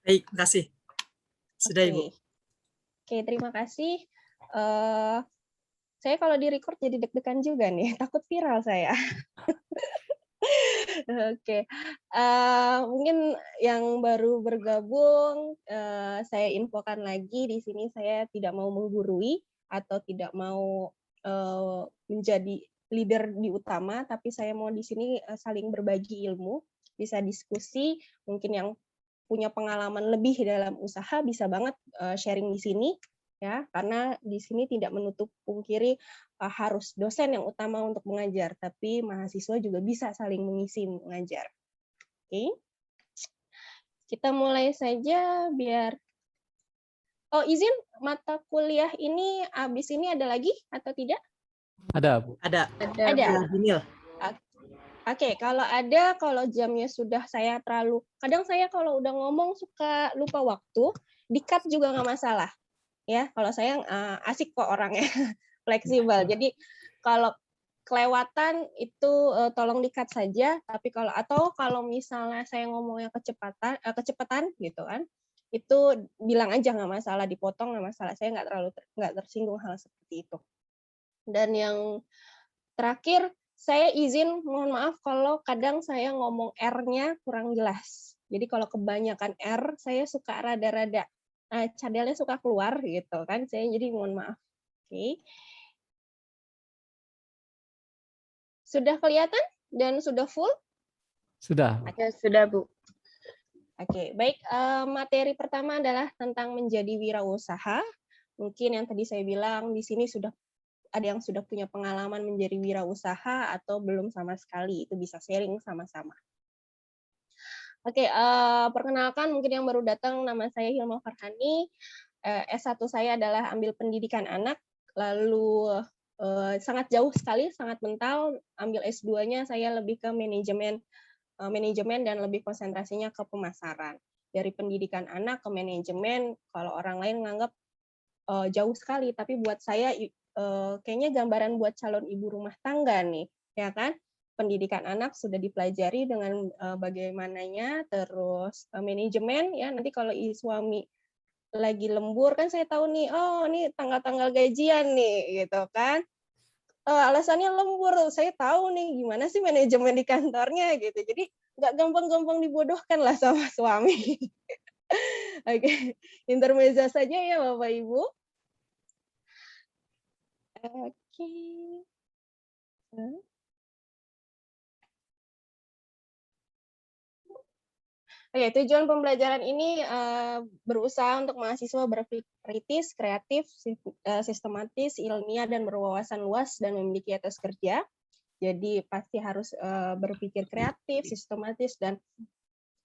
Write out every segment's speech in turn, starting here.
Baik, makasih. Sudah, Ibu. Oke. Oke, terima kasih. Saya kalau di-record jadi deg-degan juga nih, takut viral saya. Oke, mungkin yang baru bergabung, saya infokan lagi di sini saya tidak mau menggurui atau tidak mau, menjadi leader di utama, tapi saya mau di sini, saling berbagi ilmu, bisa diskusi, mungkin yang punya pengalaman lebih dalam usaha bisa banget, sharing di sini, ya, karena di sini tidak menutup pungkiri, harus dosen yang utama untuk mengajar, tapi mahasiswa juga bisa saling mengisi mengajar. Oke, kita mulai saja biar oh izin, mata kuliah ini habis ini ada lagi atau tidak? Ada, Bu. Ada. Ada. Binil. Oke, kalau jamnya sudah saya kadang saya kalau udah ngomong suka lupa waktu, di-cut juga nggak masalah, ya. Kalau saya, asik kok orangnya, fleksibel. Jadi kalau kelewatan itu, tolong di-cut saja, tapi kalau misalnya saya ngomongnya kecepatan gitu kan, itu bilang aja nggak masalah, dipotong nggak masalah, saya nggak tersinggung hal seperti itu. Dan yang terakhir, saya izin mohon maaf kalau kadang saya ngomong R-nya kurang jelas. Jadi kalau kebanyakan R, saya suka rada-rada, cadelnya suka keluar gitu kan, jadi mohon maaf. Oke. Sudah kelihatan dan sudah full? Sudah. Oke, sudah, Bu. Oke, baik, materi pertama adalah tentang menjadi wirausaha. Mungkin yang tadi saya bilang di sini ada yang sudah punya pengalaman menjadi wirausaha atau belum sama sekali, itu bisa sharing sama-sama. Oke, perkenalkan mungkin yang baru datang, nama saya Hilma Farhani, S1 saya adalah ambil pendidikan anak, lalu sangat jauh sekali, sangat mental, ambil S2-nya saya lebih ke manajemen dan lebih konsentrasinya ke pemasaran. Dari pendidikan anak ke manajemen, kalau orang lain nganggap jauh sekali, tapi buat saya kayaknya gambaran buat calon ibu rumah tangga nih, ya kan? Pendidikan anak sudah dipelajari dengan bagaimananya, terus manajemen ya nanti kalau suami lagi lembur kan saya tahu nih, oh ini tanggal-tanggal gajian nih gitu kan. Alasannya lembur, saya tahu nih gimana sih manajemen di kantornya gitu. Jadi nggak gampang-gampang dibodohkan lah sama suami. Oke, intermezzo saja ya Bapak Ibu. Oke. Oke, tujuan pembelajaran ini berusaha untuk mahasiswa berpikir kritis, kreatif, sistematis, ilmiah, dan berwawasan luas dan memiliki etos kerja. Jadi pasti harus berpikir kreatif, sistematis, dan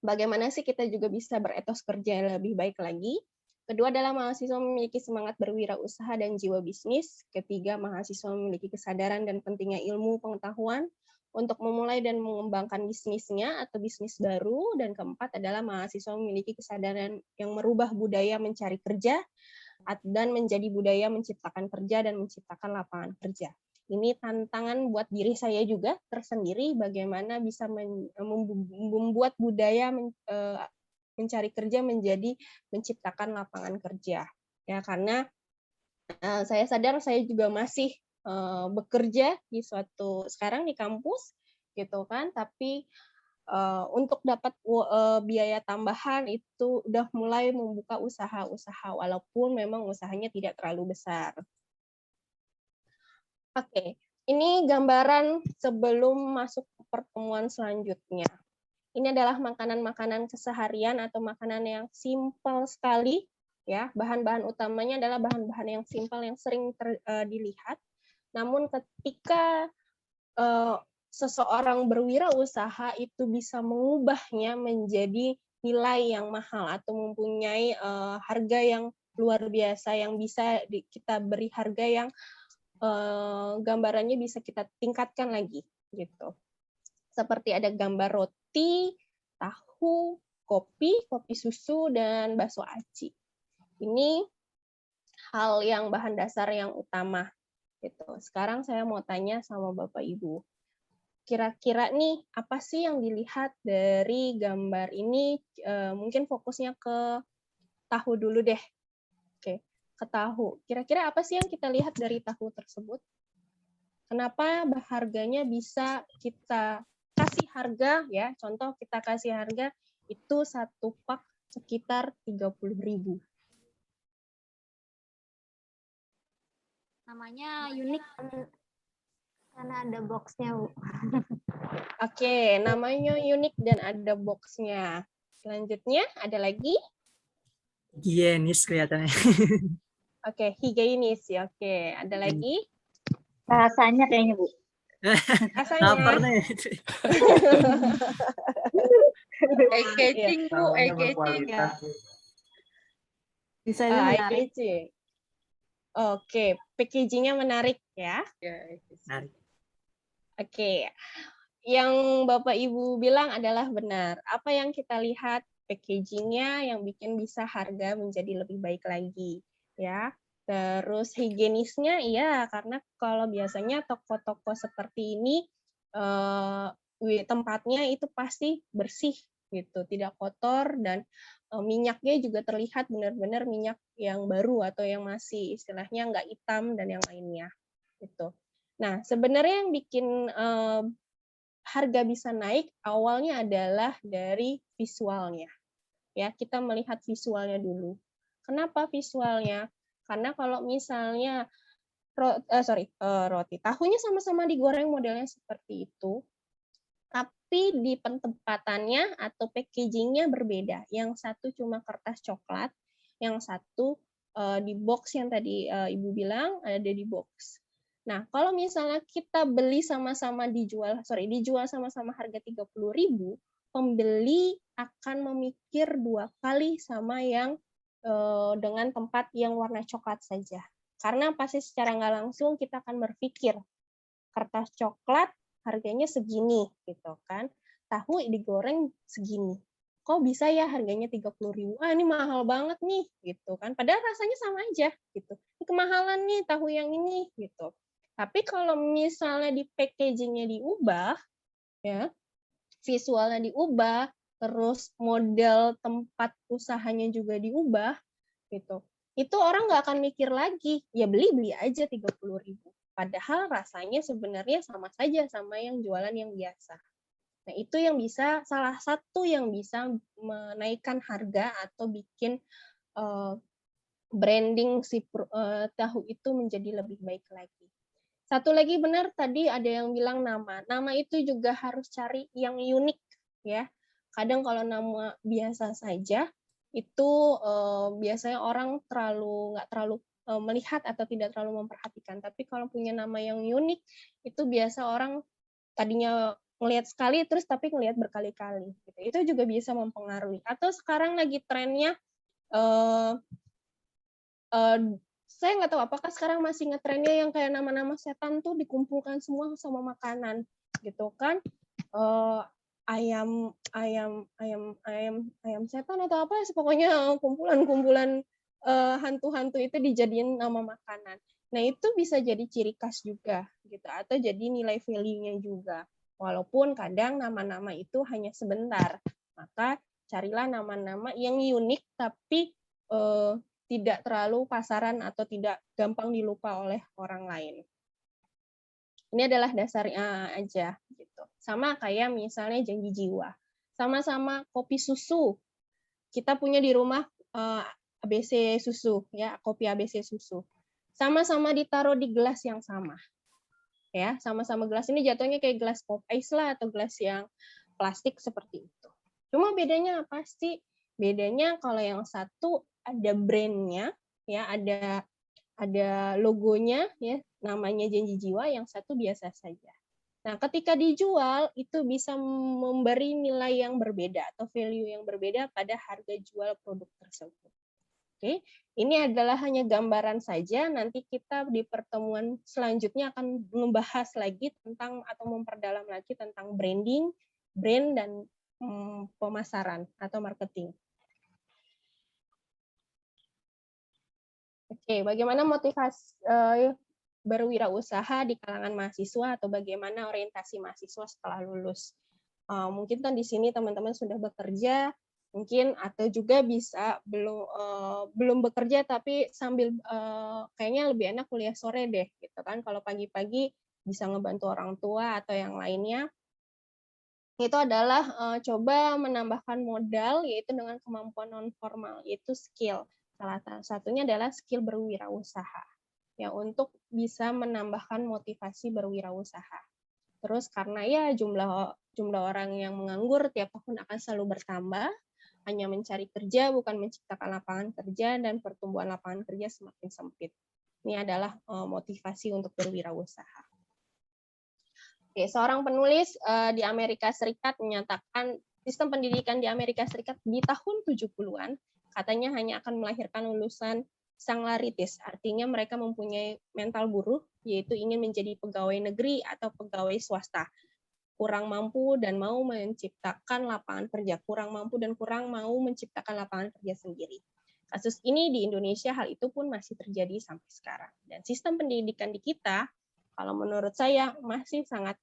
bagaimana sih kita juga bisa beretos kerja yang lebih baik lagi. Kedua adalah mahasiswa memiliki semangat berwirausaha dan jiwa bisnis. Ketiga, mahasiswa memiliki kesadaran dan pentingnya ilmu pengetahuan untuk memulai dan mengembangkan bisnisnya atau bisnis baru. Dan keempat adalah mahasiswa memiliki kesadaran yang merubah budaya mencari kerja dan menjadi budaya menciptakan kerja dan menciptakan lapangan kerja. Ini tantangan buat diri saya juga tersendiri, bagaimana bisa membuat budaya mencari kerja menjadi menciptakan lapangan kerja. Ya, karena saya sadar saya juga masih bekerja sekarang di kampus gitu kan, tapi untuk dapat biaya tambahan itu udah mulai membuka usaha-usaha walaupun memang usahanya tidak terlalu besar. Oke, ini gambaran sebelum masuk ke pertemuan selanjutnya. Ini adalah makanan-makanan keseharian atau makanan yang simpel sekali, ya. Bahan-bahan utamanya adalah bahan-bahan yang simpel yang sering dilihat. Namun ketika seseorang berwirausaha itu bisa mengubahnya menjadi nilai yang mahal atau mempunyai harga yang luar biasa yang bisa kita beri harga yang gambarannya bisa kita tingkatkan lagi gitu. Seperti ada gambar roti, tahu, kopi susu, dan bakso aci. Ini hal yang bahan dasar yang utama gitu. Sekarang saya mau tanya sama Bapak Ibu. kira-kira nih apa sih yang dilihat dari gambar ini? Mungkin fokusnya ke tahu dulu deh. Oke, ke tahu. Kira-kira apa sih yang kita lihat dari tahu tersebut? Kenapa harganya bisa kita kasih harga ya? Contoh kita kasih harga itu satu pak sekitar 30.000. Namanya unik karena ada boxnya, Bu. Oke, namanya unik dan ada boxnya. Selanjutnya ada lagi? Higienis kelihatannya. Oke, higienis ya. Oke, ada lagi? Rasanya kayaknya, Bu. Lapar Rasanya. nih. Eye-catching, Bu. Eye-catching. Ya. Desainnya menarik. eye-catching. Oke, packagingnya menarik ya. Menarik. Oke, yang Bapak Ibu bilang adalah benar. Apa yang kita lihat packagingnya yang bikin bisa harga menjadi lebih baik lagi, ya. Terus higienisnya, iya, karena kalau biasanya toko-toko seperti ini tempatnya itu pasti bersih gitu, tidak kotor dan minyaknya juga terlihat benar-benar minyak yang baru atau yang masih istilahnya nggak hitam dan yang lainnya gitu. Nah, sebenarnya yang bikin harga bisa naik awalnya adalah dari visualnya. Ya, kita melihat visualnya dulu. Kenapa visualnya? Karena kalau misalnya roti, tahunya sama-sama digoreng modelnya seperti itu, tapi di pentempatannya atau packagingnya berbeda. Yang satu cuma kertas coklat, yang satu di box yang tadi Ibu bilang ada di box. Nah, kalau misalnya kita beli sama-sama dijual sama-sama harga 30.000, pembeli akan memikir 2 kali sama yang dengan tempat yang warna coklat saja. Karena pasti secara nggak langsung kita akan berpikir, kertas coklat harganya segini, gitu kan. Tahu digoreng segini. Kok bisa ya harganya 30.000? Ah, ini mahal banget nih, gitu kan. Padahal rasanya sama aja, gitu. Ini kemahalan nih tahu yang ini, gitu. Tapi kalau misalnya di packaging-nya diubah, ya, visualnya diubah, terus model tempat usahanya juga diubah, gitu. Itu orang nggak akan mikir lagi, ya beli aja 30.000. Padahal rasanya sebenarnya sama saja sama yang jualan yang biasa. Nah, itu yang bisa, salah satu yang bisa menaikkan harga atau bikin branding si tahu itu menjadi lebih baik lagi. Satu lagi benar tadi ada yang bilang nama. Nama itu juga harus cari yang unik ya. Kadang kalau nama biasa saja itu biasanya orang nggak terlalu melihat atau tidak terlalu memperhatikan. Tapi kalau punya nama yang unik itu biasa orang tadinya ngelihat sekali terus tapi ngelihat berkali-kali. Gitu. Itu juga bisa mempengaruhi. Atau sekarang lagi trennya saya nggak tahu apakah sekarang masih ngetrennya yang kayak nama-nama setan tuh dikumpulkan semua sama makanan gitu kan, ayam setan atau apa ya, pokoknya kumpulan-kumpulan hantu-hantu itu dijadiin nama makanan. Nah itu bisa jadi ciri khas juga gitu atau jadi nilai value-nya juga walaupun kadang nama-nama itu hanya sebentar, maka carilah nama-nama yang unik tapi tidak terlalu pasaran atau tidak gampang dilupa oleh orang lain. Ini adalah dasarnya aja gitu. Sama kayak misalnya janji jiwa. Sama-sama kopi susu. Kita punya di rumah ABC susu ya, kopi ABC susu. Sama-sama ditaruh di gelas yang sama. Ya, sama-sama gelas ini jatuhnya kayak gelas pop ice lah atau gelas yang plastik seperti itu. Cuma bedanya apa sih? Bedanya kalau yang satu ada brand-nya, ya ada logonya, ya namanya Janji Jiwa, yang satu biasa saja. Nah, ketika dijual itu bisa memberi nilai yang berbeda atau value yang berbeda pada harga jual produk tersebut. Oke, ini adalah hanya gambaran saja. Nanti kita di pertemuan selanjutnya akan membahas lagi tentang atau memperdalam lagi tentang branding, brand dan pemasaran atau marketing. Oke, bagaimana berwirausaha di kalangan mahasiswa atau bagaimana orientasi mahasiswa setelah lulus. Mungkin kan di sini teman-teman sudah bekerja, mungkin atau juga bisa belum bekerja tapi sambil kayaknya lebih enak kuliah sore deh gitu kan. Kalau pagi-pagi bisa ngebantu orang tua atau yang lainnya. Itu adalah coba menambahkan modal yaitu dengan kemampuan non formal yaitu skill. Salah satunya adalah skill berwirausaha. Ya untuk bisa menambahkan motivasi berwirausaha. Terus karena ya jumlah orang yang menganggur tiap tahun akan selalu bertambah, hanya mencari kerja bukan menciptakan lapangan kerja dan pertumbuhan lapangan kerja semakin sempit. Ini adalah motivasi untuk berwirausaha. Oke, seorang penulis di Amerika Serikat menyatakan sistem pendidikan di Amerika Serikat di tahun 70-an katanya hanya akan melahirkan lulusan sanglaritis, artinya mereka mempunyai mental buruh, yaitu ingin menjadi pegawai negeri atau pegawai swasta. Kurang mampu dan mau menciptakan lapangan kerja, kurang mampu dan kurang mau menciptakan lapangan kerja sendiri. Kasus ini di Indonesia, hal itu pun masih terjadi sampai sekarang. Dan sistem pendidikan di kita, kalau menurut saya masih sangat,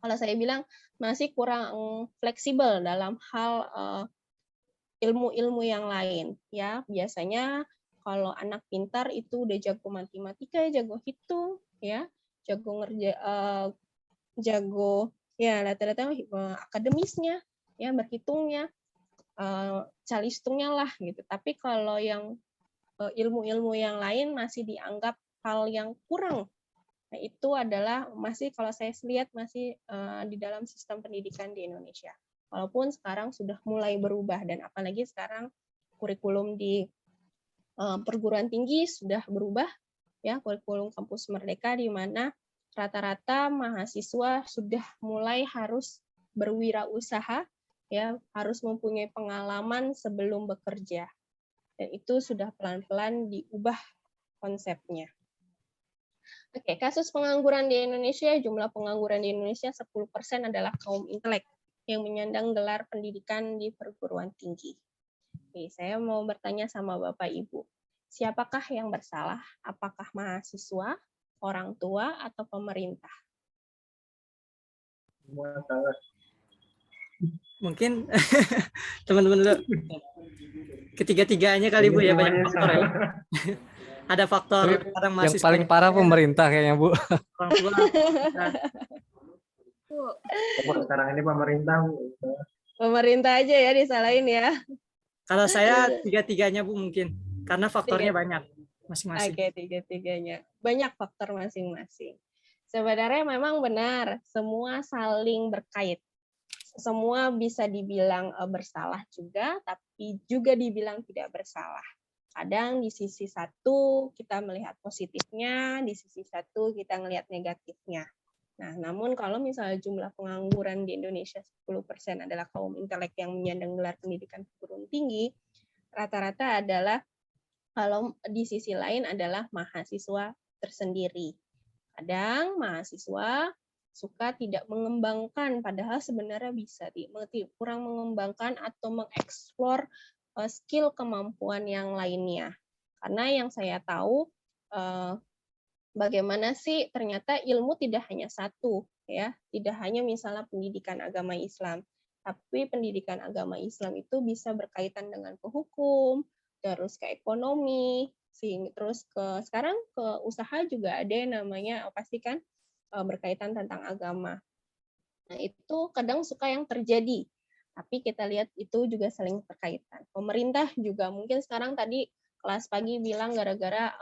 kalau saya bilang masih kurang fleksibel dalam hal ilmu-ilmu yang lain. Ya, biasanya kalau anak pintar itu udah jago matematika, jago hitung, ya, jago ya rata-rata akademisnya, ya berhitungnya, calistungnya lah gitu. Tapi kalau yang ilmu-ilmu yang lain masih dianggap hal yang kurang. Nah, itu adalah masih kalau saya lihat masih di dalam sistem pendidikan di Indonesia. Walaupun sekarang sudah mulai berubah dan apalagi sekarang kurikulum di perguruan tinggi sudah berubah ya, kurikulum kampus Merdeka di mana rata-rata mahasiswa sudah mulai harus berwirausaha ya, harus mempunyai pengalaman sebelum bekerja. Dan itu sudah pelan-pelan diubah konsepnya. Oke, kasus pengangguran di Indonesia, jumlah pengangguran di Indonesia 10% adalah kaum intelek yang menyandang gelar pendidikan di perguruan tinggi. Oke, saya mau bertanya sama Bapak Ibu, siapakah yang bersalah? Apakah mahasiswa, orang tua, atau pemerintah? Mungkin teman-teman dulu. Ketiga-tiganya kali Bu ya, banyak faktor ya. Ada faktor kadang Yang mahasiswa paling parah pemerintah kayaknya, Bu. orang tua. Nah, Sekarang ini pemerintah. Pemerintah aja ya disalahin ya. kalau saya tiga-tiganya Bu mungkin karena faktornya banyak masing-masing. Oke, tiga-tiganya. Banyak faktor masing-masing. Sebenarnya memang benar, semua saling berkait. Semua bisa dibilang bersalah juga, tapi juga dibilang tidak bersalah. Kadang di sisi satu kita melihat positifnya, di sisi satu kita melihat negatifnya. Nah, namun kalau misalnya jumlah pengangguran di Indonesia 10% adalah kaum intelek yang menyandang gelar pendidikan perguruan tinggi, rata-rata adalah kalau di sisi lain adalah mahasiswa tersendiri. Kadang mahasiswa suka tidak mengembangkan, padahal sebenarnya bisa kurang mengembangkan atau mengeksplor skill kemampuan yang lainnya. Karena yang saya tahu bagaimana sih ternyata ilmu tidak hanya satu, ya, tidak hanya misalnya pendidikan agama Islam, tapi pendidikan agama Islam itu bisa berkaitan dengan ke hukum, terus ke ekonomi, terus sekarang ke usaha juga ada yang namanya pasti kan berkaitan tentang agama. Nah, itu kadang suka yang terjadi, tapi kita lihat itu juga saling berkaitan. Pemerintah juga mungkin sekarang tadi kelas pagi bilang gara-gara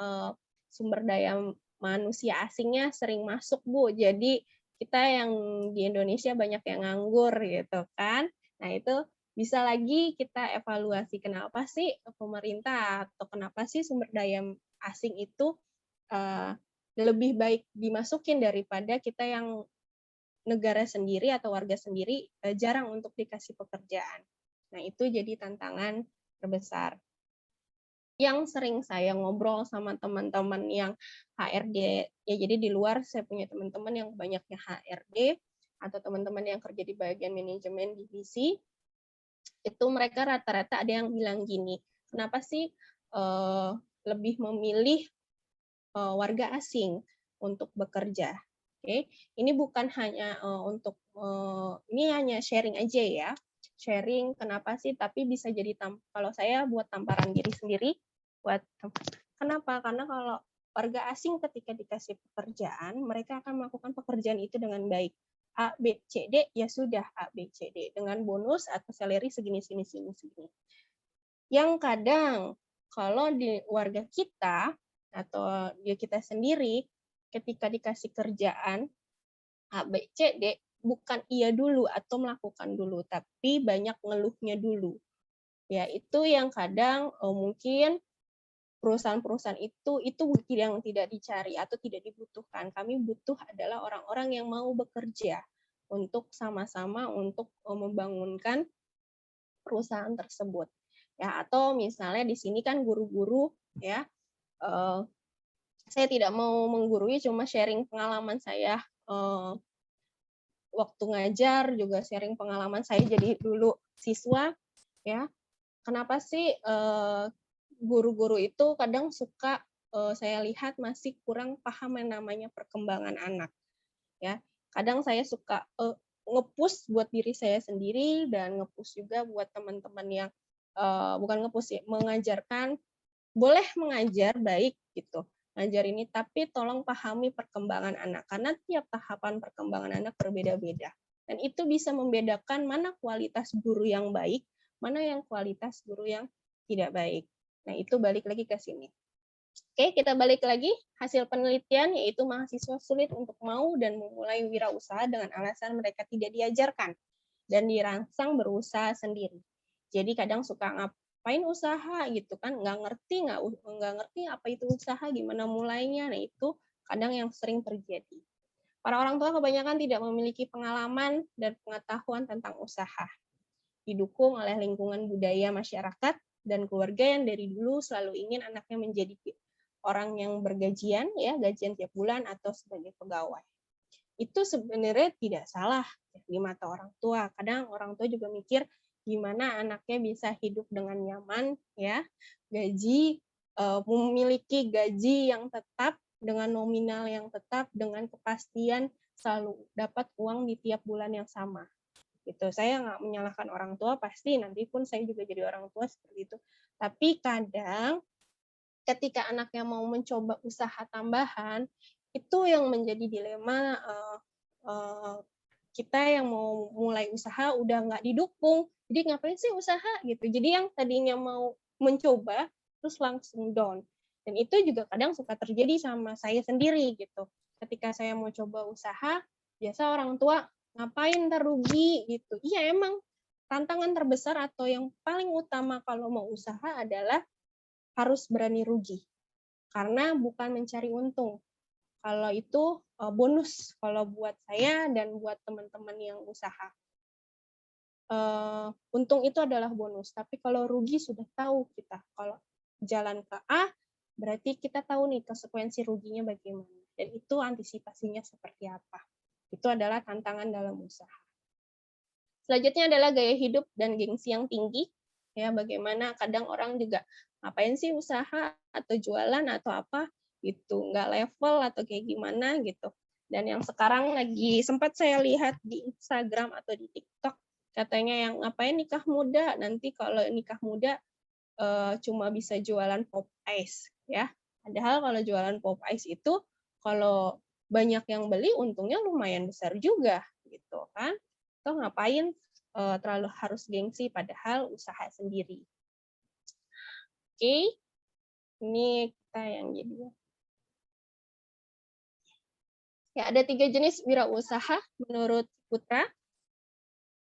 sumber daya manusia asingnya sering masuk, Bu. Jadi kita yang di Indonesia banyak yang nganggur gitu kan. Nah, itu bisa lagi kita evaluasi kenapa sih pemerintah atau kenapa sih sumber daya asing itu lebih baik dimasukin daripada kita yang negara sendiri atau warga sendiri jarang untuk dikasih pekerjaan. Nah, itu jadi tantangan terbesar. Yang sering saya ngobrol sama teman-teman yang HRD, ya jadi di luar saya punya teman-teman yang banyaknya HRD atau teman-teman yang kerja di bagian manajemen divisi, itu mereka rata-rata ada yang bilang gini, kenapa sih lebih memilih warga asing untuk bekerja. Oke, ini bukan hanya untuk ini hanya sharing aja ya, sharing kenapa sih, tapi bisa jadi kalau saya buat tamparan diri sendiri, kenapa? Karena kalau warga asing ketika dikasih pekerjaan, mereka akan melakukan pekerjaan itu dengan baik. A, B, C, D, ya sudah A, B, C, D dengan bonus atau salary segini. Yang kadang kalau di warga kita atau dia kita sendiri ketika dikasih kerjaan A, B, C, D bukan iya dulu atau melakukan dulu, tapi banyak ngeluhnya dulu. Ya, itu yang kadang mungkin perusahaan-perusahaan itu yang tidak dicari atau tidak dibutuhkan. Kami butuh adalah orang-orang yang mau bekerja untuk sama-sama untuk membangunkan perusahaan tersebut. Ya, atau misalnya di sini kan guru-guru ya, saya tidak mau menggurui, cuma sharing pengalaman saya waktu ngajar, juga sharing pengalaman saya jadi dulu siswa ya. Kenapa sih guru-guru itu kadang suka saya lihat masih kurang paham yang namanya perkembangan anak ya. Kadang saya suka nge-push buat diri saya sendiri dan nge-push juga buat teman-teman yang bukan nge-push ya, mengajarkan, boleh mengajar baik gitu. Ngajar ini, tapi tolong pahami perkembangan anak karena tiap tahapan perkembangan anak berbeda-beda. Dan itu bisa membedakan mana kualitas guru yang baik, mana yang kualitas guru yang tidak baik. Nah, itu balik lagi ke sini. Oke, kita balik lagi. Hasil penelitian yaitu mahasiswa sulit untuk mau dan memulai wirausaha dengan alasan mereka tidak diajarkan dan dirangsang berusaha sendiri. Jadi kadang suka ngapain usaha gitu kan, nggak ngerti apa itu usaha, gimana mulainya. Nah, itu kadang yang sering terjadi. Para orang tua kebanyakan tidak memiliki pengalaman dan pengetahuan tentang usaha. Didukung oleh lingkungan budaya masyarakat dan keluarga yang dari dulu selalu ingin anaknya menjadi orang yang bergajian, ya, gajian tiap bulan atau sebagai pegawai. Itu sebenarnya tidak salah di mata orang tua. Kadang orang tua juga mikir gimana anaknya bisa hidup dengan nyaman, ya, memiliki gaji yang tetap dengan nominal yang tetap dengan kepastian selalu dapat uang di tiap bulan yang sama. Gitu. Saya nggak menyalahkan orang tua, pasti nanti pun saya juga jadi orang tua seperti itu. Tapi kadang ketika anaknya mau mencoba usaha tambahan, itu yang menjadi dilema kita yang mau mulai usaha udah nggak didukung. Jadi ngapain sih usaha gitu. Jadi yang tadinya mau mencoba terus langsung down. Dan itu juga kadang suka terjadi sama saya sendiri gitu. Ketika saya mau coba usaha, biasa orang tua ngapain ntar rugi gitu. Iya, emang tantangan terbesar atau yang paling utama kalau mau usaha adalah harus berani rugi. Karena bukan mencari untung. Kalau itu bonus kalau buat saya dan buat teman-teman yang usaha. Untung itu adalah bonus, tapi kalau rugi sudah tahu kita. Kalau jalan ke A, berarti kita tahu nih konsekuensi ruginya bagaimana. Dan itu antisipasinya seperti apa. Itu adalah tantangan dalam usaha. Selanjutnya adalah gaya hidup dan gengsi yang tinggi. Ya, bagaimana kadang orang juga ngapain sih usaha atau jualan atau apa gitu, nggak level atau kayak gimana gitu. Dan yang sekarang lagi sempat saya lihat di Instagram atau di TikTok, katanya yang ngapain nikah muda, nanti kalau nikah muda cuma bisa jualan pop ice ya. Padahal kalau jualan pop ice itu kalau banyak yang beli untungnya lumayan besar juga gitu kan. Toh ngapain terlalu harus gengsi padahal usaha sendiri. Oke. Ini kita yang jadi. Ya, ada 3 jenis wirausaha menurut Putra.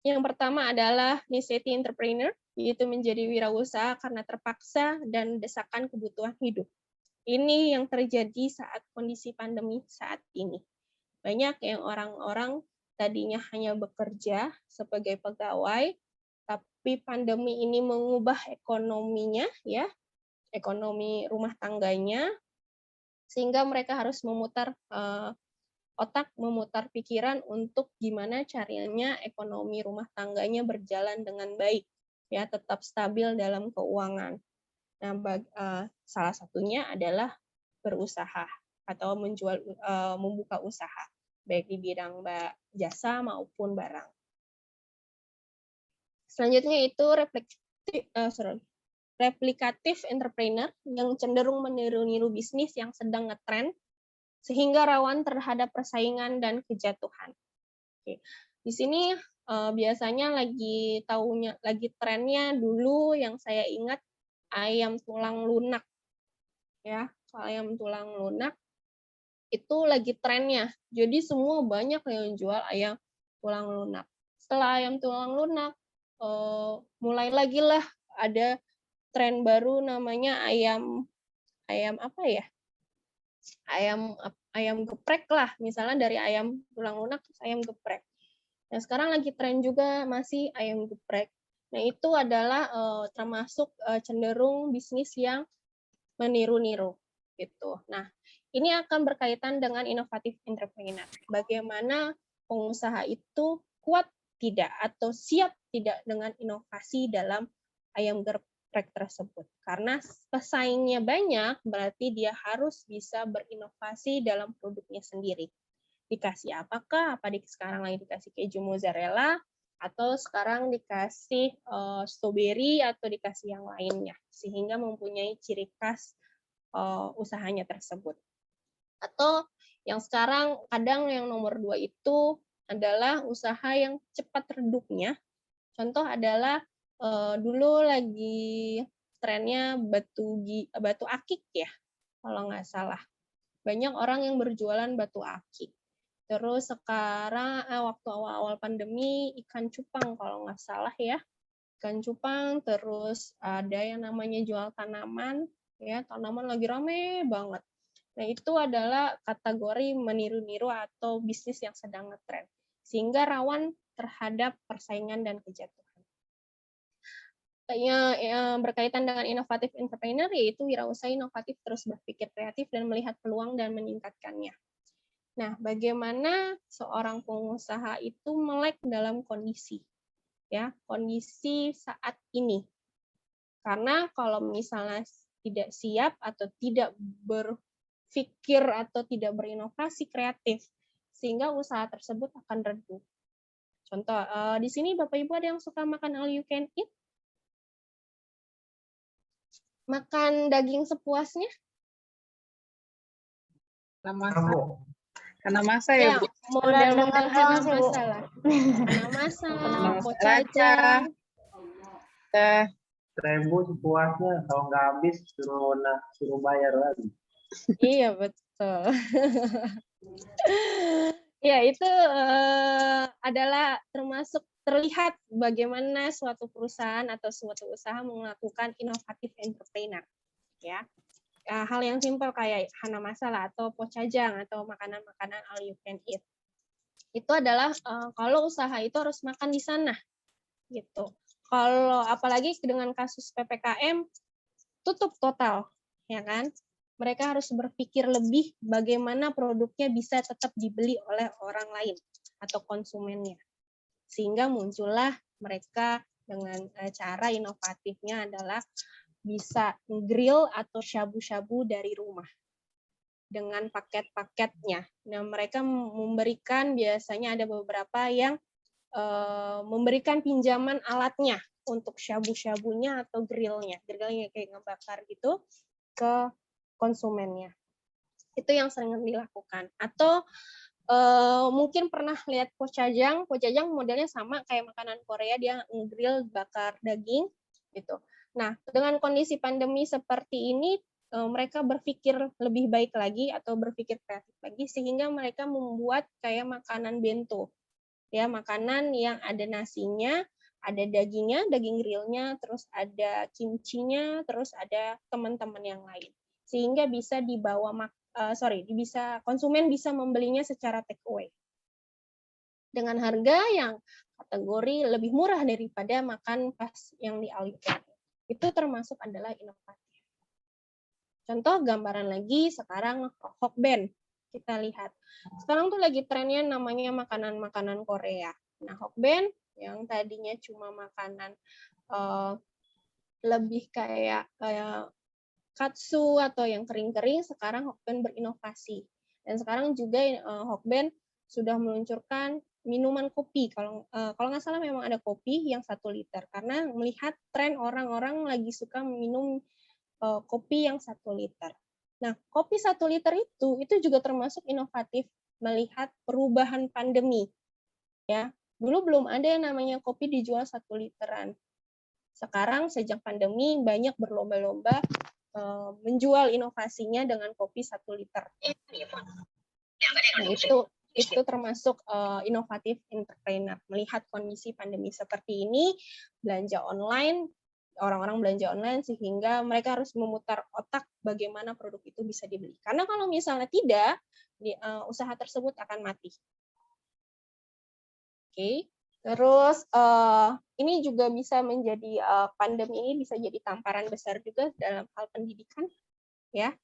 Yang pertama adalah necessity entrepreneur, yaitu menjadi wirausaha karena terpaksa dan desakan kebutuhan hidup. Ini yang terjadi saat kondisi pandemi saat ini. Banyak yang orang-orang tadinya hanya bekerja sebagai pegawai, tapi pandemi ini mengubah ekonominya, ya, ekonomi rumah tangganya, sehingga mereka harus memutar otak, memutar pikiran untuk gimana caranya ekonomi rumah tangganya berjalan dengan baik, ya, tetap stabil dalam keuangan. Nah, salah satunya adalah berusaha atau membuka usaha baik di bidang jasa maupun barang. Selanjutnya itu replikatif entrepreneur yang cenderung meniru-niru bisnis yang sedang ngetren sehingga rawan terhadap persaingan dan kejatuhan. Oke. Di sini biasanya lagi trennya dulu yang saya ingat ayam tulang lunak ya. Ayam tulang lunak itu lagi trennya. Jadi semua banyak yang jual ayam tulang lunak. Setelah ayam tulang lunak mulai lagi lah ada tren baru namanya ayam apa ya? Ayam geprek lah, misalnya dari ayam tulang lunak terus ayam geprek. Nah, sekarang lagi tren juga masih ayam geprek. Nah, itu adalah termasuk cenderung bisnis yang meniru-niru gitu. Nah, ini akan berkaitan dengan inovatif entrepreneur. Bagaimana pengusaha itu kuat tidak atau siap tidak dengan inovasi dalam ayam geprek tersebut. Karena pesaingnya banyak, berarti dia harus bisa berinovasi dalam produknya sendiri. Dikasih apakah? Sekarang lagi dikasih keju mozzarella, atau sekarang dikasih strawberry atau dikasih yang lainnya, sehingga mempunyai ciri khas usahanya tersebut. Atau yang sekarang kadang yang nomor 2 itu adalah usaha yang cepat redupnya. Contoh adalah dulu lagi trennya batu akik ya, kalau nggak salah. Banyak orang yang berjualan batu akik. Terus sekarang waktu awal-awal pandemi ikan cupang kalau nggak salah ya. Ikan cupang, terus ada yang namanya jual tanaman, ya tanaman lagi rame banget. Nah, itu adalah kategori meniru-niru atau bisnis yang sedang ngetren, sehingga rawan terhadap persaingan dan kejatuhan. Yang berkaitan dengan inovatif entrepreneur, yaitu wirausaha inovatif terus berpikir kreatif dan melihat peluang dan meningkatkannya. Nah, bagaimana seorang pengusaha itu melek dalam kondisi saat ini. Karena kalau misalnya tidak siap atau tidak berpikir atau tidak berinovasi kreatif, sehingga usaha tersebut akan redup. Contoh, di sini Bapak Ibu ada yang suka makan all you can eat? Makan daging sepuasnya? Hana-masa ya, Bu? Model-model doang sih, Bu. Hana-masa lah. Hana-masa, Hana-masa pocajang. Seribu sepuasnya, kalau nggak habis suruh bayar lagi. Iya, betul. Ya, itu adalah termasuk terlihat bagaimana suatu perusahaan atau suatu usaha melakukan inovatif entrepreneur. Ya. Hal yang simpel kayak Hana-masa lah, atau pocajang, atau makanan-makanan all you can eat. Itu adalah kalau usaha itu harus makan di sana. Gitu. Kalau apalagi dengan kasus PPKM, tutup total, ya kan? Mereka harus berpikir lebih bagaimana produknya bisa tetap dibeli oleh orang lain atau konsumennya. Sehingga muncullah mereka dengan cara inovatifnya adalah bisa grill atau shabu-shabu dari rumah dengan paket-paketnya. Nah, mereka memberikan, biasanya ada beberapa yang memberikan pinjaman alatnya untuk shabu-shabunya atau grillnya kayak ngebakar gitu ke konsumennya. Itu yang sering dilakukan. Atau mungkin pernah lihat pocajang modelnya sama kayak makanan Korea, dia ngegrill bakar daging gitu. Nah, dengan kondisi pandemi seperti ini, mereka berpikir lebih baik lagi atau berpikir kreatif lagi sehingga mereka membuat kayak makanan bento. Ya, makanan yang ada nasinya, ada dagingnya, daging grillnya, terus ada kimchinya, terus ada teman-teman yang lain. Sehingga bisa konsumen bisa membelinya secara take away. Dengan harga yang kategori lebih murah daripada makan pas yang di all you can eat. Itu termasuk adalah inovatif. Contoh gambaran lagi sekarang Hokben. Kita lihat. Sekarang tuh lagi trennya namanya makanan-makanan Korea. Nah, Hokben yang tadinya cuma makanan lebih kayak katsu atau yang kering-kering, sekarang Hokben berinovasi. Dan sekarang juga Hokben sudah meluncurkan minuman kopi. Kalau nggak salah memang ada kopi yang 1 liter. Karena melihat tren orang-orang lagi suka minum kopi yang 1 liter. Nah, kopi 1 liter itu juga termasuk inovatif melihat perubahan pandemi. Ya, dulu belum ada yang namanya kopi dijual 1 literan. Sekarang sejak pandemi banyak berlomba-lomba menjual inovasinya dengan kopi 1 liter. Nah, itu termasuk inovatif entrepreneur. Melihat kondisi pandemi seperti ini, belanja online, orang-orang belanja online sehingga mereka harus memutar otak bagaimana produk itu bisa dibeli. Karena kalau misalnya tidak, usaha tersebut akan mati. Oke. Terus ini juga bisa menjadi pandemi ini bisa jadi tamparan besar juga dalam hal pendidikan, ya.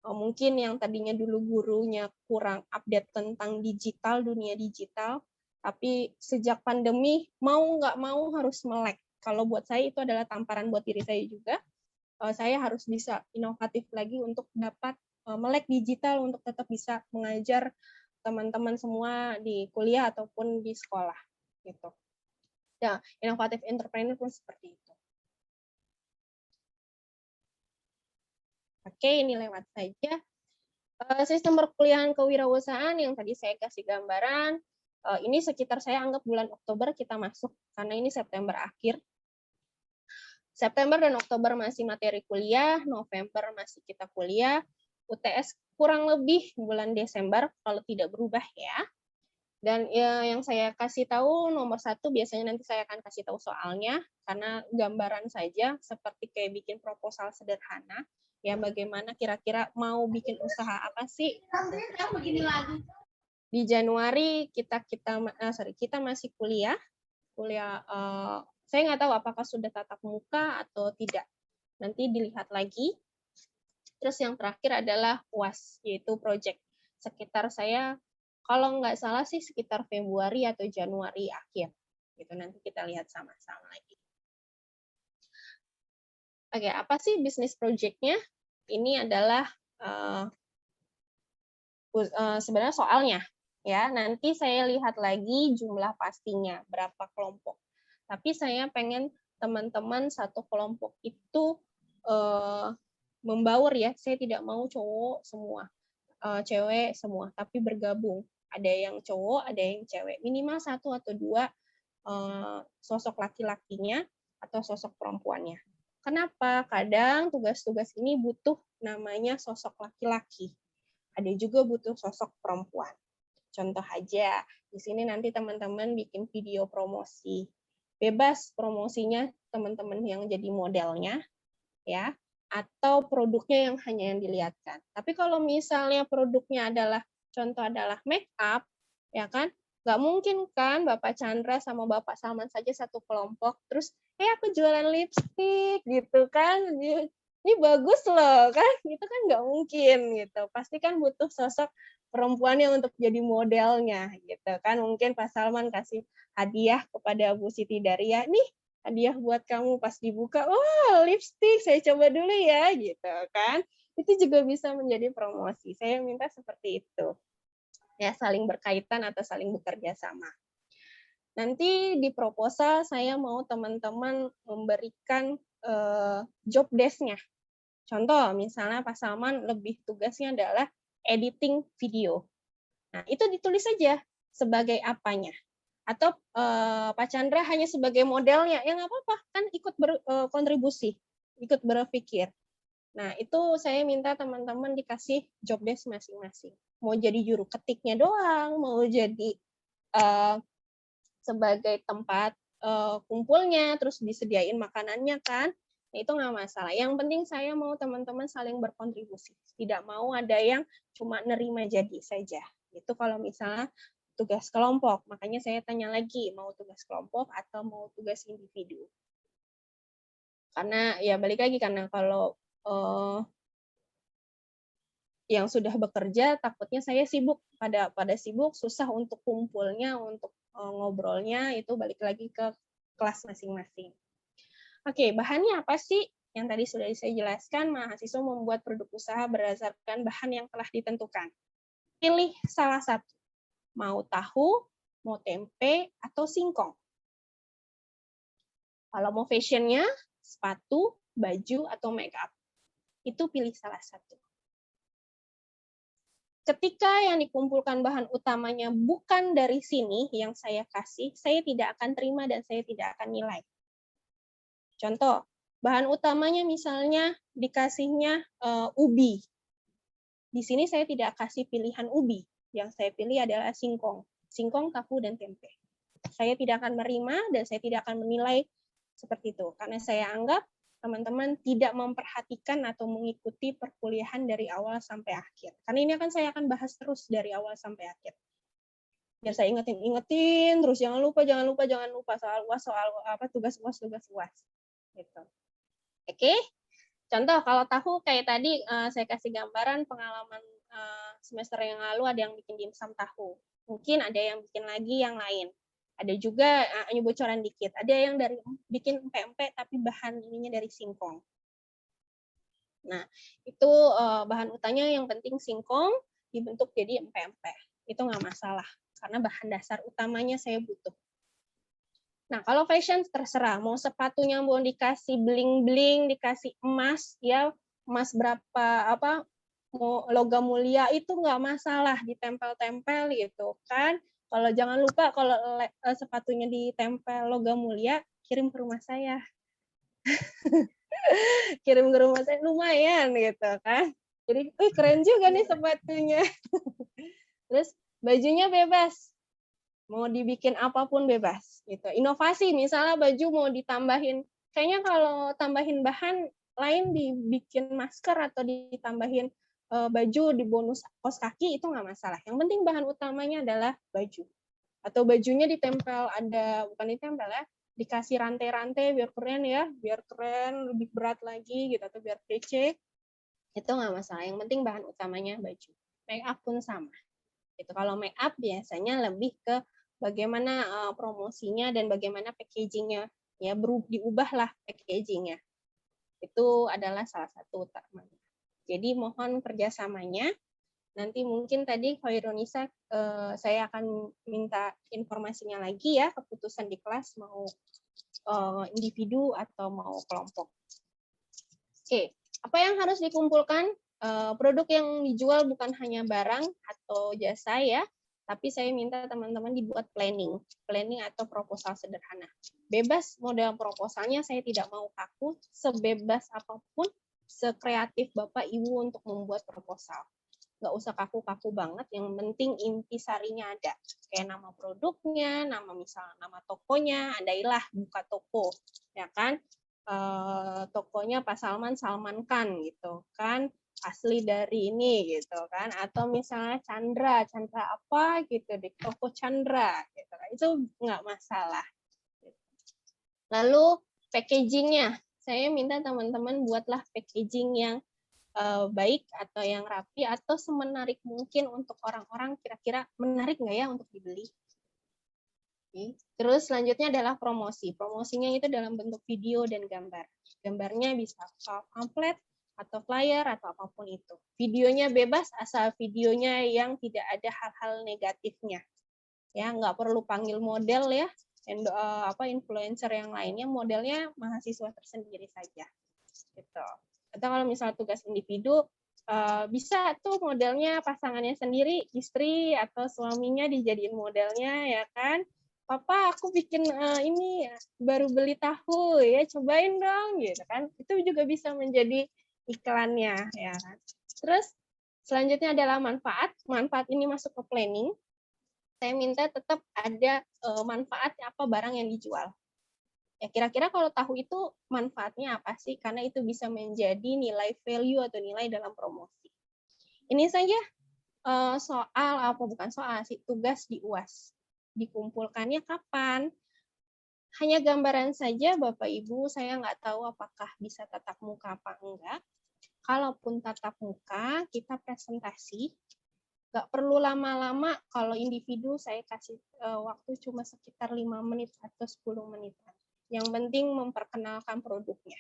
Mungkin yang tadinya dulu gurunya kurang update tentang digital, dunia digital, tapi sejak pandemi mau nggak mau harus melek. Kalau buat saya itu adalah tamparan buat diri saya juga. Saya harus bisa inovatif lagi untuk dapat melek digital untuk tetap bisa mengajar teman-teman semua di kuliah ataupun di sekolah. Gitu. Ya, inovatif entrepreneur pun seperti itu. Oke, ini lewat saja. Sistem perkuliahan kewirausahaan yang tadi saya kasih gambaran, ini sekitar saya anggap bulan Oktober kita masuk, karena ini September akhir. September dan Oktober masih materi kuliah, November masih kita kuliah, UTS kurang lebih bulan Desember, kalau tidak berubah ya. Dan yang saya kasih tahu nomor 1 biasanya nanti saya akan kasih tahu soalnya, karena gambaran saja seperti kayak bikin proposal sederhana, ya bagaimana kira-kira mau bikin usaha apa sih? Di Januari kita masih kuliah, saya nggak tahu apakah sudah tatap muka atau tidak. Nanti dilihat lagi. Terus yang terakhir adalah UAS, yaitu project. Sekitar saya kalau nggak salah sih sekitar Februari atau Januari akhir. Gitu, nanti kita lihat sama-sama lagi. Oke, apa sih bisnis project-nya? Ini adalah sebenarnya soalnya. Ya, nanti saya lihat lagi jumlah pastinya, berapa kelompok. Tapi saya pengen teman-teman satu kelompok itu membaur ya. Saya tidak mau cowok semua, cewek semua, tapi bergabung. Ada yang cowok, ada yang cewek. Minimal 1 atau 2 sosok laki-lakinya atau sosok perempuannya. Kenapa? Kadang tugas-tugas ini butuh namanya sosok laki-laki. Ada juga butuh sosok perempuan. Contoh aja, di sini nanti teman-teman bikin video promosi. Bebas promosinya teman-teman yang jadi modelnya, ya, atau produknya yang hanya yang dilihatkan. Tapi kalau misalnya produknya adalah make up, ya kan, nggak mungkin kan Bapak Chandra sama Bapak Salman saja satu kelompok, terus aku jualan lipstik gitu kan, ini bagus loh kan, itu kan nggak mungkin gitu. Pasti kan butuh sosok perempuannya untuk jadi modelnya gitu kan. Mungkin Pak Salman kasih hadiah kepada Bu Siti Daria, nih hadiah buat kamu, pas dibuka, lipstik, saya coba dulu ya gitu kan. Itu juga bisa menjadi promosi. Saya minta seperti itu. Ya, saling berkaitan atau saling bekerja sama. Nanti di proposal saya mau teman-teman memberikan job desk-nya. Contoh, misalnya Pak Salman lebih tugasnya adalah editing video. Nah, itu ditulis saja sebagai apanya. Atau Pak Chandra hanya sebagai modelnya, ya nggak apa-apa, kan ikut berkontribusi, ikut berpikir. Nah, itu saya minta teman-teman dikasih job desk masing-masing. Mau jadi juru ketiknya doang, mau jadi sebagai tempat kumpulnya, terus disediain makanannya kan, nah, itu nggak masalah. Yang penting saya mau teman-teman saling berkontribusi. Tidak mau ada yang cuma nerima jadi saja. Itu kalau misalnya tugas kelompok. Makanya saya tanya lagi, mau tugas kelompok atau mau tugas individu. Karena ya balik lagi, karena kalau yang sudah bekerja takutnya saya sibuk, pada sibuk susah untuk kumpulnya, untuk ngobrolnya, itu balik lagi ke kelas masing-masing. Oke, bahannya apa sih? yang tadi sudah saya jelaskan, mahasiswa membuat produk usaha berdasarkan bahan yang telah ditentukan. Pilih salah satu, mau tahu, mau tempe, atau singkong. Kalau mau fashionnya, sepatu, baju, atau make up. Itu pilih salah satu. Ketika yang dikumpulkan bahan utamanya bukan dari sini yang saya kasih, saya tidak akan terima dan saya tidak akan nilai. Contoh, bahan utamanya misalnya dikasihnya ubi. Di sini saya tidak kasih pilihan ubi. Yang saya pilih adalah singkong. Singkong, tahu, dan tempe. Saya tidak akan menerima dan saya tidak akan menilai seperti itu. Karena saya anggap teman-teman tidak memperhatikan atau mengikuti perkuliahan dari awal sampai akhir. Karena ini saya akan bahas terus dari awal sampai akhir. Biar saya ingetin terus, jangan lupa soal UAS, soal tugas UAS. Gitu. Oke. Contoh kalau tahu kayak tadi saya kasih gambaran pengalaman semester yang lalu ada yang bikin dimsum tahu. Mungkin ada yang bikin lagi yang lain. Ada juga ini bocoran dikit. Ada yang dari bikin empek-empek tapi bahan ininya dari singkong. Nah, itu bahan utamanya yang penting singkong dibentuk jadi empek-empek. Itu nggak masalah karena bahan dasar utamanya saya butuh. Nah, kalau fashion terserah mau sepatunya mau dikasih bling-bling, dikasih emas ya, emas berapa mau logam mulia itu nggak masalah ditempel-tempel gitu kan. Kalau jangan lupa kalau sepatunya ditempel logam mulia, kirim ke rumah saya. Kirim ke rumah saya lumayan gitu kan. Jadi, keren juga nih sepatunya. Terus bajunya bebas. Mau dibikin apapun bebas gitu. Inovasi misalnya baju mau ditambahin, kayaknya kalau tambahin bahan lain dibikin masker atau ditambahin baju di bonus kaos kaki itu nggak masalah. Yang penting bahan utamanya adalah baju. Atau bajunya ditempel bukan ditempel ya, dikasih rantai-rantai biar keren ya, biar keren, lebih berat lagi gitu atau biar kece. Itu nggak masalah. Yang penting bahan utamanya baju. Make up pun sama. Itu kalau make up biasanya lebih ke bagaimana promosinya dan bagaimana packagingnya ya diubahlah packagingnya. Itu adalah salah satu utamanya. Jadi mohon kerjasamanya. Nanti mungkin tadi Khairunisa saya akan minta informasinya lagi ya, keputusan di kelas mau individu atau mau kelompok. Oke, apa yang harus dikumpulkan? Produk yang dijual bukan hanya barang atau jasa ya, tapi saya minta teman-teman dibuat planning atau proposal sederhana. Bebas model proposalnya, saya tidak mau kaku, sebebas apapun, sekreatif Bapak Ibu untuk membuat proposal. Nggak usah kaku-kaku banget, yang penting intisarinya ada. Kayak nama produknya, misalnya nama tokonya, andailah buka toko, ya kan? Tokonya Pak Salman Khan gitu kan, asli dari ini gitu kan, atau misalnya Chandra apa gitu di toko Chandra gitu kan. Itu nggak masalah. Lalu packagingnya, saya minta teman-teman buatlah packaging yang baik atau yang rapi atau semenarik mungkin untuk orang-orang, kira-kira menarik nggak ya untuk dibeli. Terus selanjutnya adalah promosi. Promosinya itu dalam bentuk video dan gambar. Gambarnya bisa pamflet atau flyer atau apapun itu. Videonya bebas asal videonya yang tidak ada hal-hal negatifnya. Ya, nggak perlu panggil model ya. Influencer yang lainnya, modelnya mahasiswa tersendiri saja. Gitu. Atau kalau misalnya tugas individu, bisa tuh modelnya pasangannya sendiri, istri atau suaminya dijadiin modelnya ya kan. Papa, aku bikin ini baru beli tahu ya, cobain dong gitu kan. Itu juga bisa menjadi iklannya ya kan. Terus selanjutnya adalah manfaat. Manfaat ini masuk ke planning. Saya minta tetap ada manfaat apa barang yang dijual. Ya kira-kira kalau tahu itu manfaatnya apa sih? Karena itu bisa menjadi nilai value atau nilai dalam promosi. Ini saja tugas di UAS. Dikumpulkannya kapan? Hanya gambaran saja Bapak Ibu, saya nggak tahu apakah bisa tatap muka apa enggak. Kalaupun tatap muka, kita presentasi. Nggak perlu lama-lama, kalau individu saya kasih waktu cuma sekitar 5 menit atau 10 menit. Yang penting memperkenalkan produknya.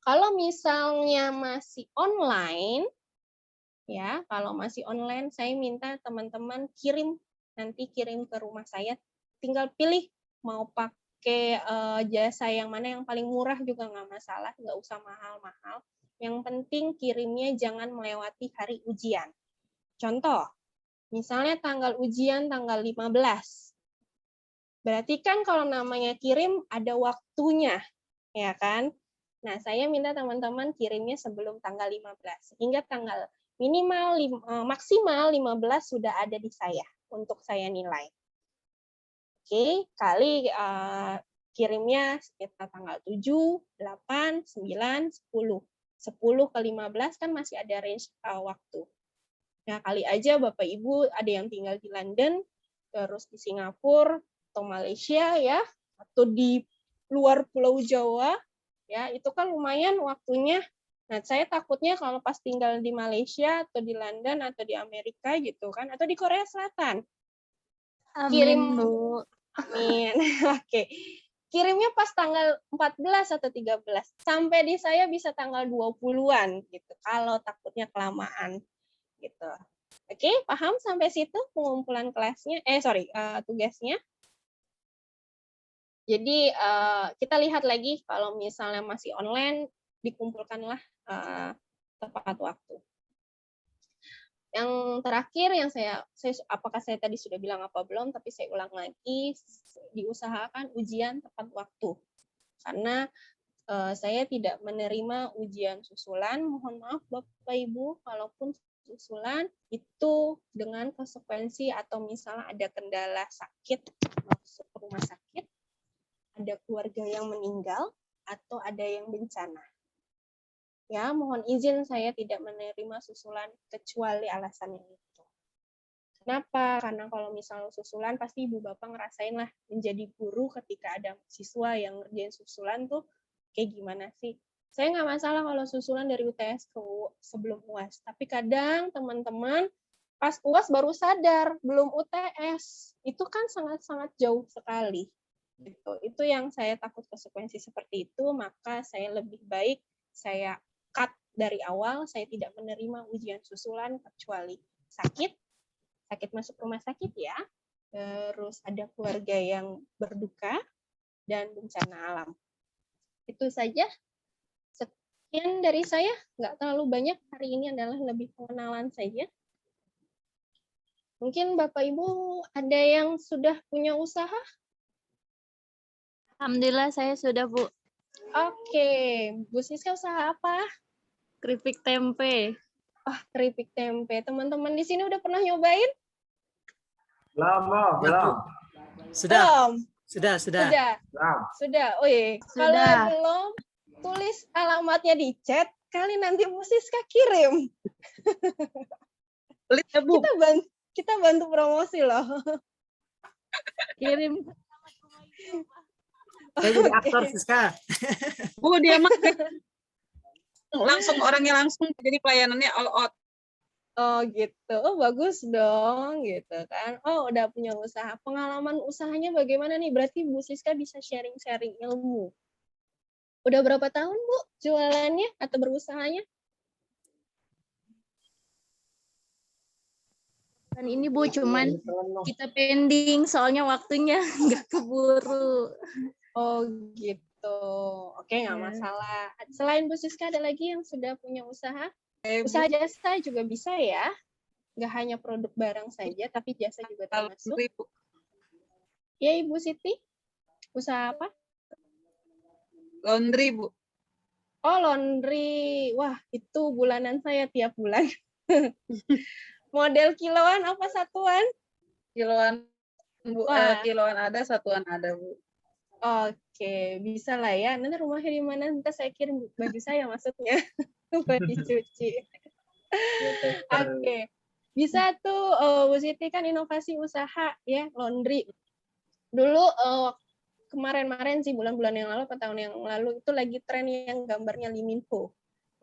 Kalau misalnya masih online, ya, kalau masih online, saya minta teman-teman nanti kirim ke rumah saya. Tinggal pilih mau pakai jasa yang mana yang paling murah juga nggak masalah, nggak usah mahal-mahal. Yang penting kirimnya jangan melewati hari ujian. Contoh, misalnya tanggal ujian tanggal 15. Berarti kan kalau namanya kirim ada waktunya, ya kan? Nah, saya minta teman-teman kirimnya sebelum tanggal 15. Sehingga tanggal maksimal 15 sudah ada di saya untuk saya nilai. Oke, kali kirimnya sekitar tanggal 7, 8, 9, 10. 10 ke 15 kan masih ada range waktu. Nah, kali aja Bapak Ibu ada yang tinggal di London, terus di Singapura, atau Malaysia ya, atau di luar Pulau Jawa, ya itu kan lumayan waktunya. Nah, saya takutnya kalau pas tinggal di Malaysia atau di London atau di Amerika gitu kan, atau di Korea Selatan, kirim, Bu. amin. Oke. Kirimnya pas tanggal 14 atau 13. Sampai di saya bisa tanggal 20-an gitu. Kalau takutnya kelamaan gitu. Oke, paham sampai situ pengumpulan kelasnya? Tugasnya. Jadi kita lihat lagi kalau misalnya masih online, dikumpulkanlah tepat waktu. Yang terakhir yang apakah saya tadi sudah bilang apa belum, tapi saya ulang lagi, diusahakan ujian tepat waktu. Karena saya tidak menerima ujian susulan, mohon maaf Bapak Ibu, kalaupun susulan itu dengan konsekuensi atau misalnya ada kendala sakit, masuk ke rumah sakit, ada keluarga yang meninggal, atau ada yang bencana. Ya, mohon izin saya tidak menerima susulan kecuali alasannya itu. Kenapa? Karena kalau misalnya susulan, pasti Ibu Bapak ngerasain lah menjadi guru ketika ada siswa yang ngerjain susulan tuh kayak gimana sih. Saya nggak masalah kalau susulan dari UTS ke sebelum UAS, tapi kadang teman-teman pas UAS baru sadar, belum UTS. Itu kan sangat-sangat jauh sekali. Gitu. Itu yang saya takut konsekuensi seperti itu, maka saya lebih baik saya cut dari awal, saya tidak menerima ujian susulan kecuali sakit masuk rumah sakit ya, terus ada keluarga yang berduka, dan bencana alam. Itu saja. Sekian dari saya, nggak terlalu banyak, hari ini adalah lebih pengenalan saja. Mungkin Bapak Ibu ada yang sudah punya usaha? Alhamdulillah saya sudah, Bu. Oke, Bu Siska usaha apa? Keripik tempe. Keripik tempe. Teman-teman di sini udah pernah nyobain? Belum. Sudah, Belum? sudah. Sudah. Oh iya, kalau Sudah. belum, tulis alamatnya di chat, kali nanti Bu Siska kirim. Pelit ya, Bu? Kita bantu promosi loh. Kirim. Saya jadi aktor Siska. Bu, dia mah langsung orangnya langsung, jadi pelayanannya all out. Oh gitu, oh bagus dong gitu kan. Oh udah punya usaha, pengalaman usahanya bagaimana nih? Berarti Bu Siska bisa sharing-sharing ilmu. Udah berapa tahun Bu jualannya atau berusahanya? Dan ini Bu, cuman kita pending soalnya waktunya nggak keburu. Oh gitu, oke nggak Ya. masalah. Selain Bu Siska ada lagi yang sudah punya usaha? Usaha jasa juga bisa ya, nggak hanya produk barang saja, tapi jasa juga termasuk. Bu. Ya Ibu Siti, usaha apa? Laundry, Bu. Oh laundry, wah itu bulanan saya tiap bulan. Model kiloan apa satuan? Kiloan, Bu. Wah. Kiloan ada, satuan ada, Bu. Oke, bisa lah ya. Nanti rumahnya di mana? Nanti saya kirim baju saya maksudnya buat dicuci. Oke, bisa tuh Bu Siti kan inovasi usaha ya laundry. Dulu kemarin-kemarin sih bulan-bulan yang lalu atau tahun yang lalu itu lagi tren yang gambarnya Lee Min Ho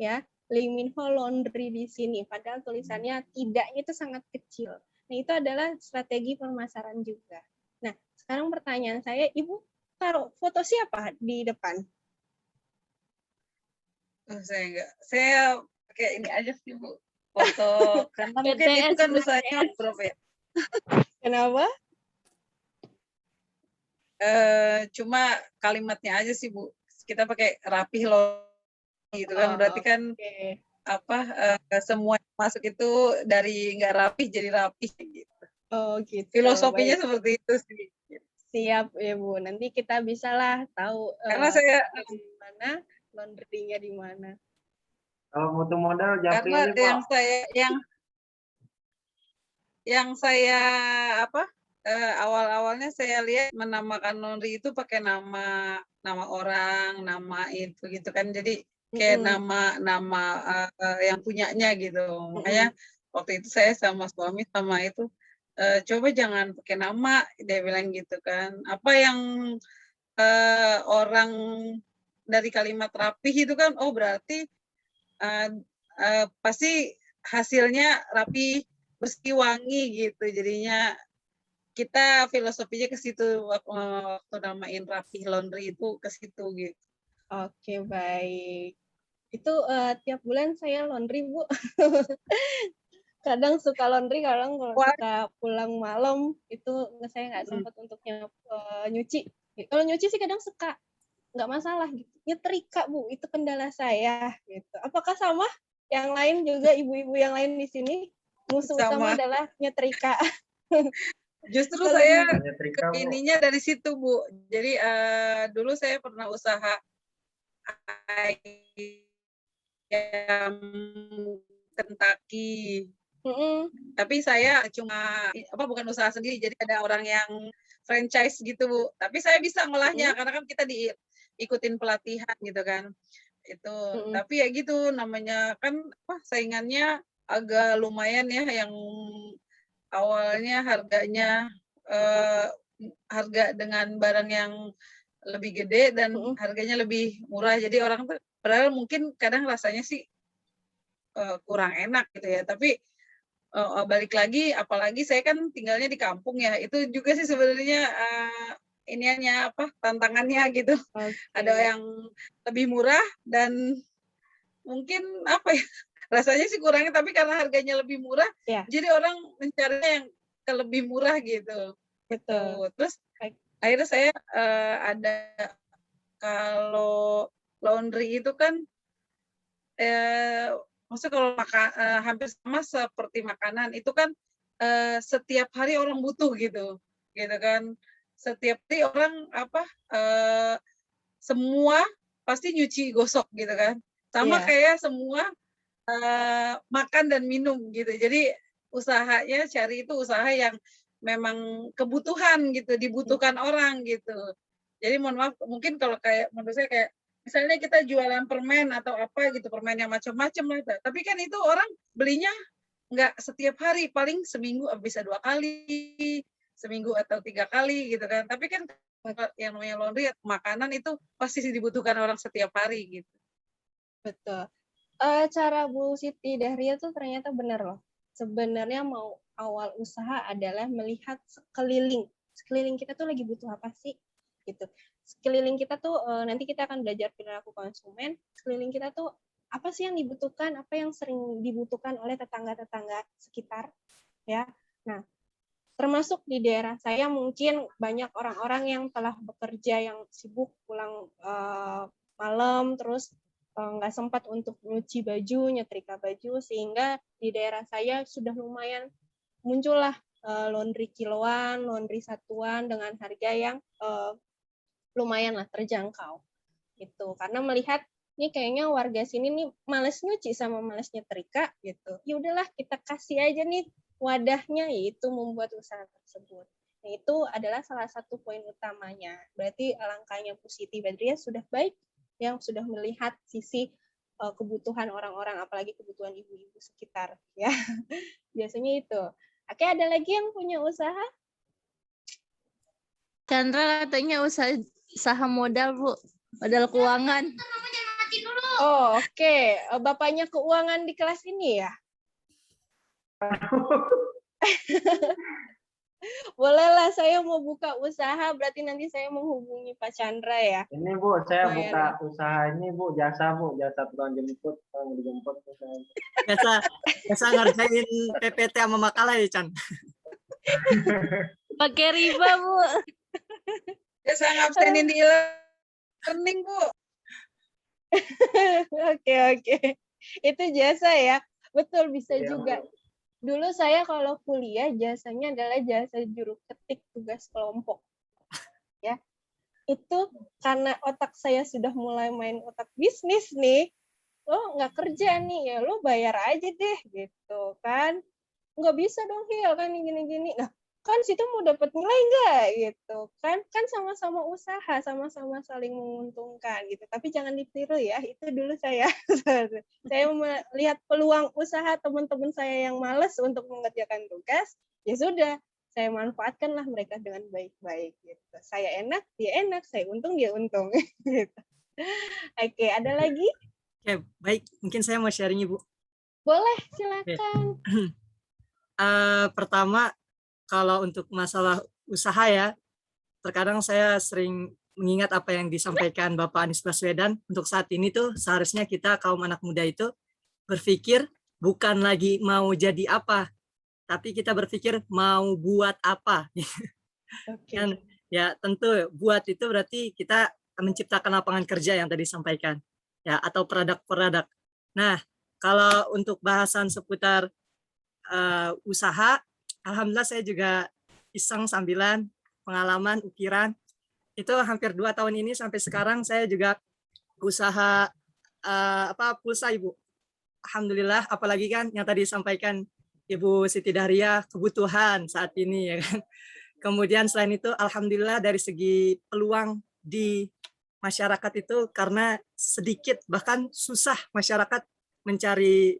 ya. Lee Min Ho laundry di sini, padahal tulisannya tidaknya itu sangat kecil. Nah itu adalah strategi pemasaran juga. Nah sekarang pertanyaan saya, Ibu taruh foto siapa di depan? Oh, saya enggak. Saya pakai ini aja sih, Bu. Foto. Karena mungkin itu BTS, kan usahanya BTS. berapa ya? Kenapa? Cuma kalimatnya aja sih, Bu. Kita pakai rapih loh gitu kan. Berarti kan Oke. apa semua yang masuk itu dari nggak rapih jadi rapih gitu. Oh gitu. Filosofinya Baik. seperti itu sih. Siap ya Bu. Nanti kita bisalah tahu Karena saya di mana, laundry-nya di mana. Kalau butuh modal Japri karena aja Pak. yang saya apa awal-awalnya saya lihat menamakan laundry itu pakai nama orang, nama itu gitu kan. Jadi kayak nama yang punyanya gitu. Makanya waktu itu saya sama suami sama itu coba jangan pakai nama, dia bilang gitu kan. Apa yang orang dari kalimat rapih itu kan, oh berarti pasti hasilnya rapi, bersih, wangi gitu. Jadinya kita filosofinya ke situ waktu namain Rapih Laundry itu ke situ gitu. Oke, baik. Itu tiap bulan saya laundry, Bu. Kadang suka laundry, kadang kalau suka pulang malam itu saya nggak sempat untuk nyuci. Kalau nyuci sih kadang suka, nggak masalah gitu. Nyetrika, Bu, itu kendala saya gitu. Apakah sama yang lain juga ibu-ibu yang lain di sini? Musuh utama adalah nyetrika. Justru Kalau saya Nyetrika, Bu. ininya dari situ, Bu. Jadi dulu saya pernah usaha ayam Kentucky. Tapi saya cuma bukan usaha sendiri, jadi ada orang yang franchise gitu, Bu. Tapi saya bisa ngolahnya karena kan kita diikutin pelatihan gitu kan. Itu. Tapi ya gitu namanya kan saingannya agak lumayan ya, yang awalnya harganya harga dengan barang yang lebih gede dan harganya lebih murah. Jadi orang tuh padahal mungkin kadang rasanya sih kurang enak gitu ya. Tapi balik lagi, apalagi saya kan tinggalnya di kampung ya. Itu juga sih sebenarnya iniannya tantangannya gitu. Ada yang lebih murah dan mungkin rasanya sih kurangnya, tapi karena harganya lebih murah, jadi orang mencarinya yang lebih murah gitu. Betul. Terus akhirnya saya ada, kalau laundry itu kan maksudnya kalau hampir sama seperti makanan itu kan setiap hari orang butuh gitu kan. Setiap hari orang semua pasti nyuci gosok gitu kan. Sama kayak semua makan dan minum gitu. Jadi usahanya cari itu usaha yang memang kebutuhan gitu, dibutuhkan orang gitu. Jadi mohon maaf, mungkin kalau kayak menurut saya kayak misalnya kita jualan permen atau apa gitu, permen yang macam-macam lah. Tapi kan itu orang belinya nggak setiap hari, paling seminggu bisa 2 kali, seminggu atau 3 kali gitu kan. Tapi kan yang namanya laundry makanan itu pasti dibutuhkan orang setiap hari gitu. Betul. Cara Bu Siti Dahria tuh ternyata benar loh. Sebenarnya mau awal usaha adalah melihat sekeliling. Sekeliling kita tuh lagi butuh apa sih? Gitu. Sekeliling kita tuh nanti kita akan belajar perilaku konsumen. Sekeliling kita tuh apa sih yang dibutuhkan? Apa yang sering dibutuhkan oleh tetangga-tetangga sekitar? Ya. Nah, termasuk di daerah saya mungkin banyak orang-orang yang telah bekerja yang sibuk pulang malam terus nggak sempat untuk nyuci baju, nyetrika baju, sehingga di daerah saya sudah lumayan muncullah laundry kiloan, laundry satuan dengan harga yang lumayan lah terjangkau. Gitu. Karena melihat ini kayaknya warga sini nih males nyuci sama males nyetrika gitu. Ya udahlah kita kasih aja nih wadahnya, yaitu membuat usaha tersebut. Nah, itu adalah salah satu poin utamanya. Berarti langkahnya Bu Siti Badriah sudah baik, yang sudah melihat sisi kebutuhan orang-orang, apalagi kebutuhan ibu-ibu sekitar. Ya, biasanya itu. Oke, ada lagi yang punya usaha? Chandra katanya usaha modal, Bu. Modal keuangan. Oh, oke. Bapaknya keuangan di kelas ini ya? Bolehlah saya mau buka usaha, berarti nanti saya menghubungi Pak Chandra ya. Ini Bu, saya Lumayan buka usaha ini Bu, jasa tukang jemput, tukang dijemput. Biasa biasa ngerjain PPT sama makalah ya, Chan. Pakai riba, Bu. Biasa ngabsenin di e-learning, Bu. Oke. Itu jasa ya. Betul, bisa Iya, juga. Bu. Dulu saya kalau kuliah jasanya adalah jasa juru ketik tugas kelompok. Ya. Itu karena otak saya sudah mulai main otak bisnis nih. Lo nggak kerja nih, ya lo bayar aja deh gitu kan. Nggak bisa dong Hil kan gini-gini. Nah, kan situ mau dapat nilai nggak gitu kan sama-sama usaha, sama-sama saling menguntungkan gitu, tapi jangan ditiru ya, itu dulu saya melihat peluang usaha teman-teman saya yang malas untuk mengerjakan tugas, ya sudah saya manfaatkanlah mereka dengan baik-baik gitu, saya enak dia enak, saya untung dia untung gitu. Oke, ada lagi? Oke, baik. Mungkin saya mau sharing, Ibu. Boleh, silakan. Pertama, kalau untuk masalah usaha ya, terkadang saya sering mengingat apa yang disampaikan Bapak Anies Baswedan. Untuk saat ini tuh seharusnya kita kaum anak muda itu berpikir bukan lagi mau jadi apa, tapi kita berpikir mau buat apa. Oke. Kan ya tentu buat itu berarti kita menciptakan lapangan kerja yang tadi disampaikan ya, atau produk-produk. Nah, kalau untuk bahasan seputar usaha, alhamdulillah saya juga iseng sambilan pengalaman ukiran. Itu hampir 2 tahun ini sampai sekarang saya juga usaha pulsa, Ibu. Alhamdulillah, apalagi kan yang tadi disampaikan Ibu Siti Dahria, kebutuhan saat ini ya kan. Kemudian selain itu alhamdulillah dari segi peluang di masyarakat itu, karena sedikit bahkan susah masyarakat mencari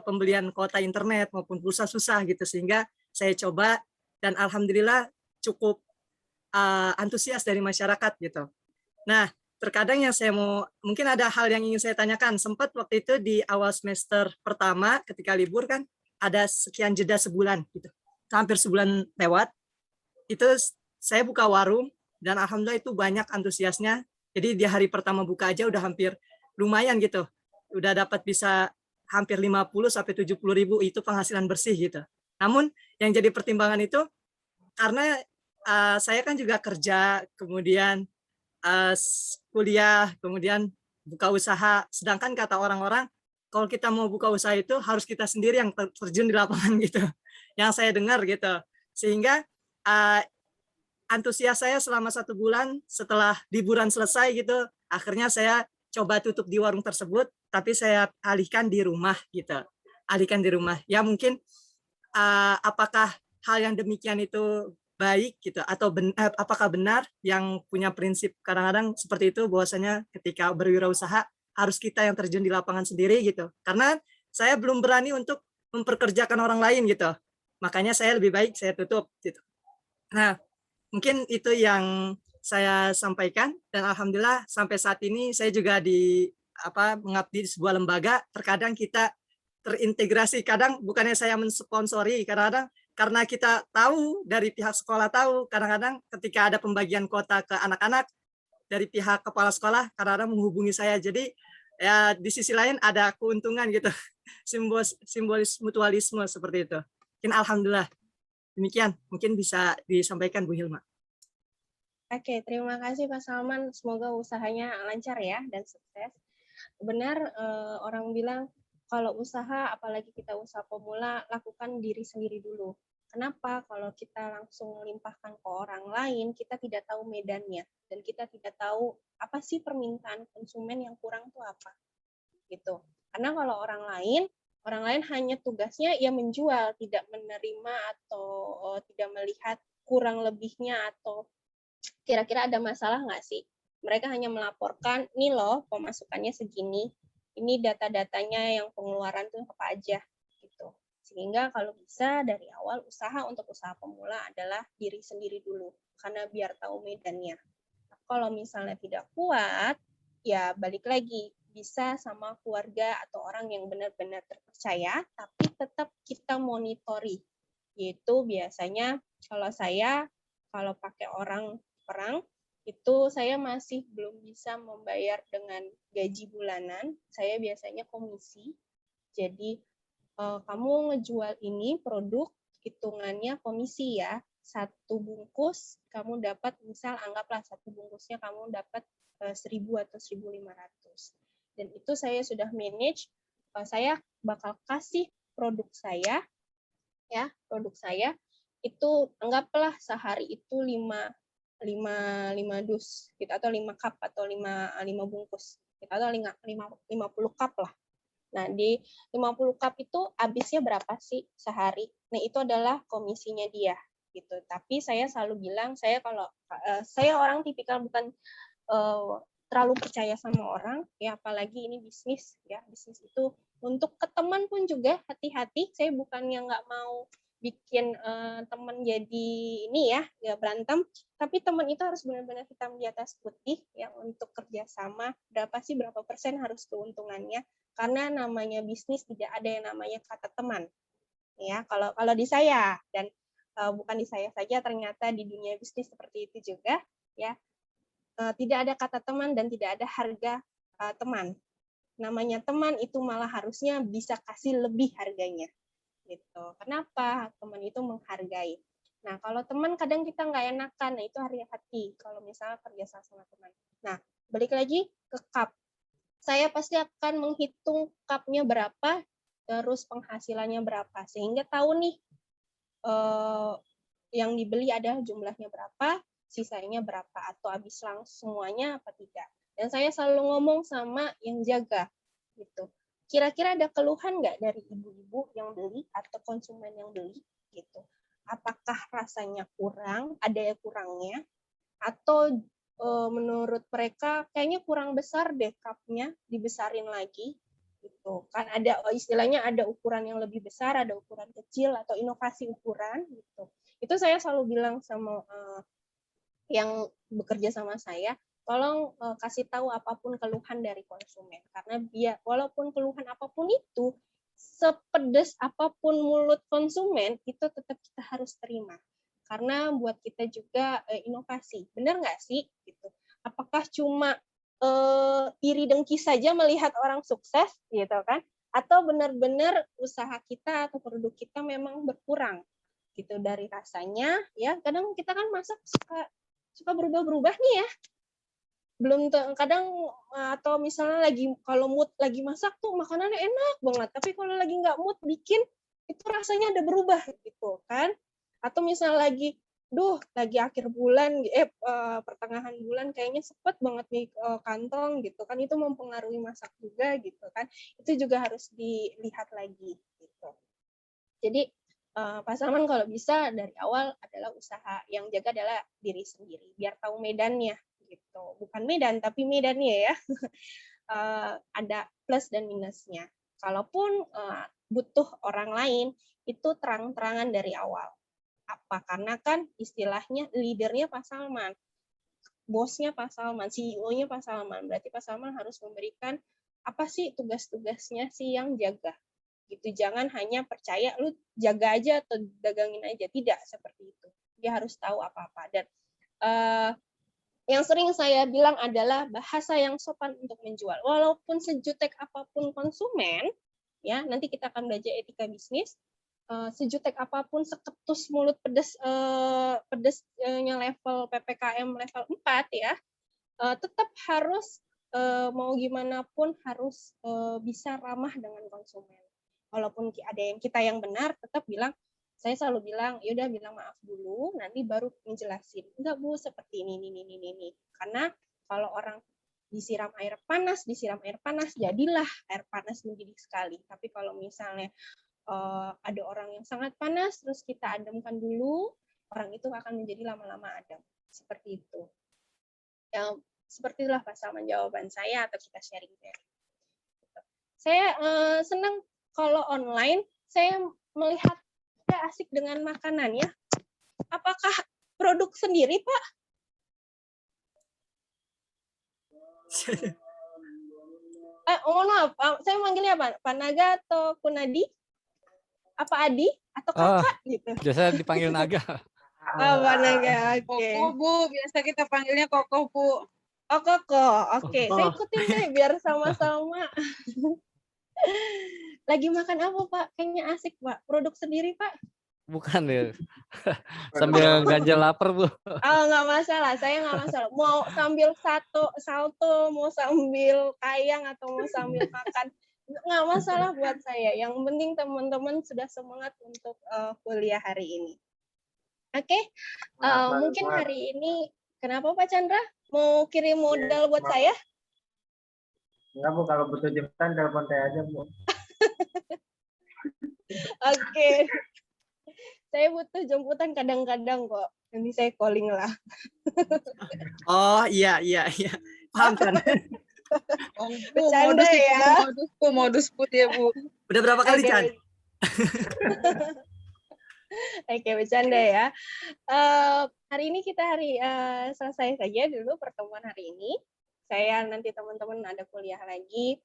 pembelian kuota internet maupun pulsa susah gitu, sehingga saya coba dan alhamdulillah cukup antusias dari masyarakat gitu. Nah, terkadang yang saya mungkin ada hal yang ingin saya tanyakan. Sempat waktu itu di awal semester pertama ketika libur kan ada sekian jeda sebulan gitu, hampir sebulan lewat. Itu saya buka warung dan alhamdulillah itu banyak antusiasnya. Jadi di hari pertama buka aja udah hampir lumayan gitu, udah dapat bisa hampir 50 sampai 70 ribu itu penghasilan bersih gitu. Namun yang jadi pertimbangan itu karena saya kan juga kerja, kemudian kuliah, kemudian buka usaha. Sedangkan kata orang-orang kalau kita mau buka usaha itu harus kita sendiri yang terjun di lapangan gitu. Yang saya dengar gitu. Sehingga antusias saya selama 1 bulan setelah liburan selesai gitu, akhirnya saya coba tutup di warung tersebut, tapi saya alihkan di rumah gitu. Alihkan di rumah. Ya mungkin apakah hal yang demikian itu baik gitu, atau apakah benar yang punya prinsip kadang-kadang seperti itu, bahwasanya ketika berwirausaha harus kita yang terjun di lapangan sendiri gitu. Karena saya belum berani untuk memperkerjakan orang lain gitu. Makanya saya lebih baik saya tutup gitu. Nah, mungkin itu yang saya sampaikan dan alhamdulillah sampai saat ini saya juga mengabdi di sebuah lembaga. Terkadang kita terintegrasi, kadang bukannya saya mensponsori, kadang-kadang karena kita tahu dari pihak sekolah tahu, kadang-kadang ketika ada pembagian kuota ke anak-anak dari pihak kepala sekolah kadang-kadang menghubungi saya. Jadi ya di sisi lain ada keuntungan gitu. Simbolis mutualisme seperti itu. Mungkin alhamdulillah. Demikian, mungkin bisa disampaikan Bu Hilma. Oke, terima kasih Pak Salman. Semoga usahanya lancar ya dan sukses. Benar orang bilang kalau usaha, apalagi kita usaha pemula, lakukan diri sendiri dulu. Kenapa? Kalau kita langsung melimpahkan ke orang lain, kita tidak tahu medannya dan kita tidak tahu apa sih permintaan konsumen yang kurang tuh apa. Gitu. Karena kalau orang lain hanya tugasnya ya menjual, tidak menerima atau tidak melihat kurang lebihnya atau kira-kira ada masalah nggak sih. Mereka hanya melaporkan, nih loh pemasukannya segini, ini data-datanya yang pengeluaran tuh apa aja gitu. Sehingga kalau bisa dari awal usaha untuk usaha pemula adalah diri sendiri dulu, karena biar tahu medannya. Kalau misalnya tidak kuat, ya balik lagi, bisa sama keluarga atau orang yang benar-benar terpercaya, tapi tetap kita monitori. Yaitu biasanya Kalau pakai orang perang, itu saya masih belum bisa membayar dengan gaji bulanan. Saya biasanya komisi. Jadi kamu ngejual ini produk, hitungannya komisi ya. Satu bungkus kamu dapat, misal anggaplah satu bungkusnya kamu dapat 1.000 atau 1.500. Dan itu saya sudah manage, saya bakal kasih produk saya, ya, produk saya itu anggaplah sehari itu 5 dus gitu, atau 5 cup atau 5 bungkus gitu, atau 50 cup lah. Nah, di 50 cup itu habisnya berapa sih sehari? Nah, itu adalah komisinya dia gitu. Tapi saya selalu bilang, saya orang tipikal bukan terlalu percaya sama orang, ya apalagi ini bisnis ya. Bisnis itu untuk ke teman pun juga hati-hati. Saya bukannya nggak mau bikin teman jadi ini ya berantem, tapi teman itu harus benar-benar hitam di atas putih ya, untuk kerjasama berapa persen harus keuntungannya, karena namanya bisnis tidak ada yang namanya kata teman ya, kalau di saya, dan bukan di saya saja, ternyata di dunia bisnis seperti itu juga ya. Tidak ada kata teman dan tidak ada harga teman. Namanya teman itu malah harusnya bisa kasih lebih harganya gitu. Kenapa? Teman itu menghargai. Nah, kalau teman kadang kita nggak enakan, nah itu hati-hati kalau misalnya kerja sama teman. Nah, balik lagi ke cup. Saya pasti akan menghitung cupnya berapa, terus penghasilannya berapa, sehingga tahu nih yang dibeli adalah jumlahnya berapa, sisanya berapa, atau habis langsung semuanya apa tidak. Dan saya selalu ngomong sama yang jaga gitu. Kira-kira ada keluhan nggak dari ibu-ibu yang beli atau konsumen yang beli gitu? Apakah rasanya kurang, ada yang kurangnya, atau menurut mereka kayaknya kurang besar deh cupnya, dibesarin lagi gitu kan? Ada istilahnya, ada ukuran yang lebih besar, ada ukuran kecil, atau inovasi ukuran gitu. Itu saya selalu bilang sama yang bekerja sama saya, tolong kasih tahu apapun keluhan dari konsumen, karena walaupun keluhan apapun itu, sepedas apapun mulut konsumen, itu tetap kita harus terima, karena buat kita juga inovasi. Benar nggak sih gitu? Apakah cuma iri dengki saja melihat orang sukses gitu kan, atau benar-benar usaha kita atau produk kita memang berkurang gitu dari rasanya ya. Kadang kita kan masak suka berubah-berubah nih ya, belum kadang, atau misalnya kalau mood lagi masak tuh makanannya enak banget, tapi kalau lagi nggak mood bikin, itu rasanya ada berubah gitu kan. Atau misalnya lagi akhir bulan, pertengahan bulan kayaknya sepet banget nih kantong gitu kan, itu mempengaruhi masak juga gitu kan, itu juga harus dilihat lagi gitu. Jadi Pak Salman kalau bisa dari awal adalah usaha yang jaga adalah diri sendiri, biar tahu medannya gitu. Bukan medan, tapi medannya ya. Ada plus dan minusnya. Kalaupun butuh orang lain, itu terang-terangan dari awal. Apa? Karena kan istilahnya leadernya Pak Salman, bosnya Pak Salman, CEO-nya Pak Salman. Berarti Pak Salman harus memberikan apa sih tugas-tugasnya sih yang jaga. Gitu, jangan hanya percaya lu jaga aja atau dagangin aja, tidak seperti itu, dia harus tahu apa-apa. Dan yang sering saya bilang adalah bahasa yang sopan untuk menjual, walaupun sejutek apapun konsumen ya, nanti kita akan belajar etika bisnis, sejutek apapun, seketus mulut pedesnya level PPKM level 4 ya, tetap harus mau gimana pun harus bisa ramah dengan konsumen. Walaupun ada kita yang benar, tetap bilang, saya selalu bilang, yaudah bilang maaf dulu, nanti baru menjelasin. Enggak Bu, seperti ini. Karena kalau orang disiram air panas, jadilah air panas mendidih sekali. Tapi kalau misalnya ada orang yang sangat panas, terus kita ademkan dulu, orang itu akan menjadi lama-lama adem. Seperti itu. Yang seperti itulah Pak Salman jawaban saya, atau kita sharing. Saya senang kalau online, saya melihat saya asik dengan makanannya. Apakah produk sendiri, Pak? Mohon maaf, saya manggilnya apa? Pak Naga atau Kunadi? Apa Adi? Atau kakak? Gitu. Biasa dipanggil Naga. Oh, Naga. Oke. Koko Bu, biasa kita panggilnya Koko Bu. Oh, Koko. Oke, saya Koko. ikutin deh biar sama-sama. Lagi makan apa, Pak? Kayaknya asik, Pak. Produk sendiri, Pak. Bukan ya. Sambil ganjel lapar, Bu. Oh, nggak masalah. Saya nggak masalah. Mau sambil salto, mau sambil kayang, atau mau sambil makan. Nggak masalah buat saya. Yang penting teman-teman sudah semangat untuk kuliah hari ini. Oke, mungkin hari ini, kenapa Pak Chandra? Mau kirim modal buat saya? Enggak Bu, kalau butuh jemputan telepon saya aja Bu. Oke. Saya butuh jemputan kadang-kadang kok. Nanti saya calling lah. Oh iya. Paham kan? Oh, Bu, Bercanda modus itu, ya. modus Bu ya Bu. Udah berapa kali Oke. Chan? Oke, bercanda ya. Hari ini kita selesai saja dulu pertemuan hari ini. Saya nanti teman-teman ada kuliah lagi.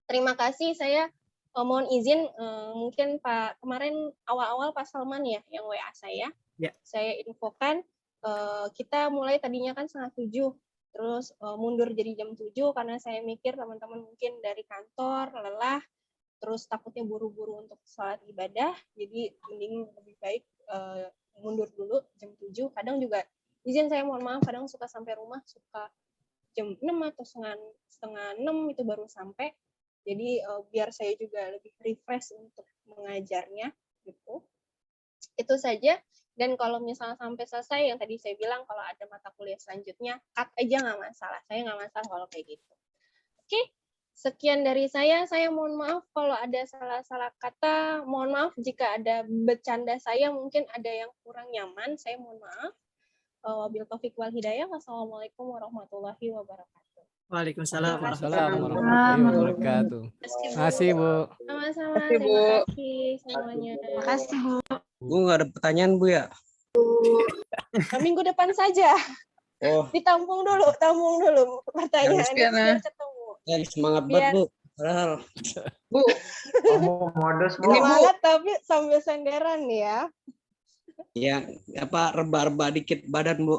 Terima kasih. Saya mohon izin, mungkin Pak kemarin awal-awal Pak Salman ya yang WA saya. Ya. Saya infokan kita mulai tadinya kan 6:30, terus mundur jadi jam 7 karena saya mikir teman-teman mungkin dari kantor lelah, terus takutnya buru-buru untuk sholat ibadah, jadi mending lebih baik mundur dulu jam 7. Kadang juga izin saya mohon maaf, kadang suka sampai rumah suka jam 6 atau setengah 6 itu baru sampai. Jadi biar saya juga lebih refresh untuk mengajarnya gitu. Itu saja. Dan kalau misalnya sampai selesai yang tadi saya bilang kalau ada mata kuliah selanjutnya cut aja nggak masalah. Saya nggak masalah kalau kayak gitu. Oke. Sekian dari saya mohon maaf kalau ada salah-salah kata, mohon maaf jika ada bercanda saya mungkin ada yang kurang nyaman, saya mohon maaf. Wabil taufiq wal hidayah. Wassalamualaikum warahmatullahi wabarakatuh. Waalaikumsalam Assalamualaikum warahmatullahi warahmatullahi wabarakatuh. Makasih, Bu. Makasih, Bu. Sama-sama, Terima kasih, Bu. terima kasih semuanya. Makasih, Bu. Bu, nggak ada pertanyaan Bu ya? Minggu depan saja. Oh, Ditampung dulu pertanyaannya Piana. biar ketemu. ya semangat Biar- banget Bu. Padahal Bu, Oh, Bu, modus Bu. Ini, Bu. Semangat tapi sambil senderan ya. ya apa reba-reba dikit badan Bu.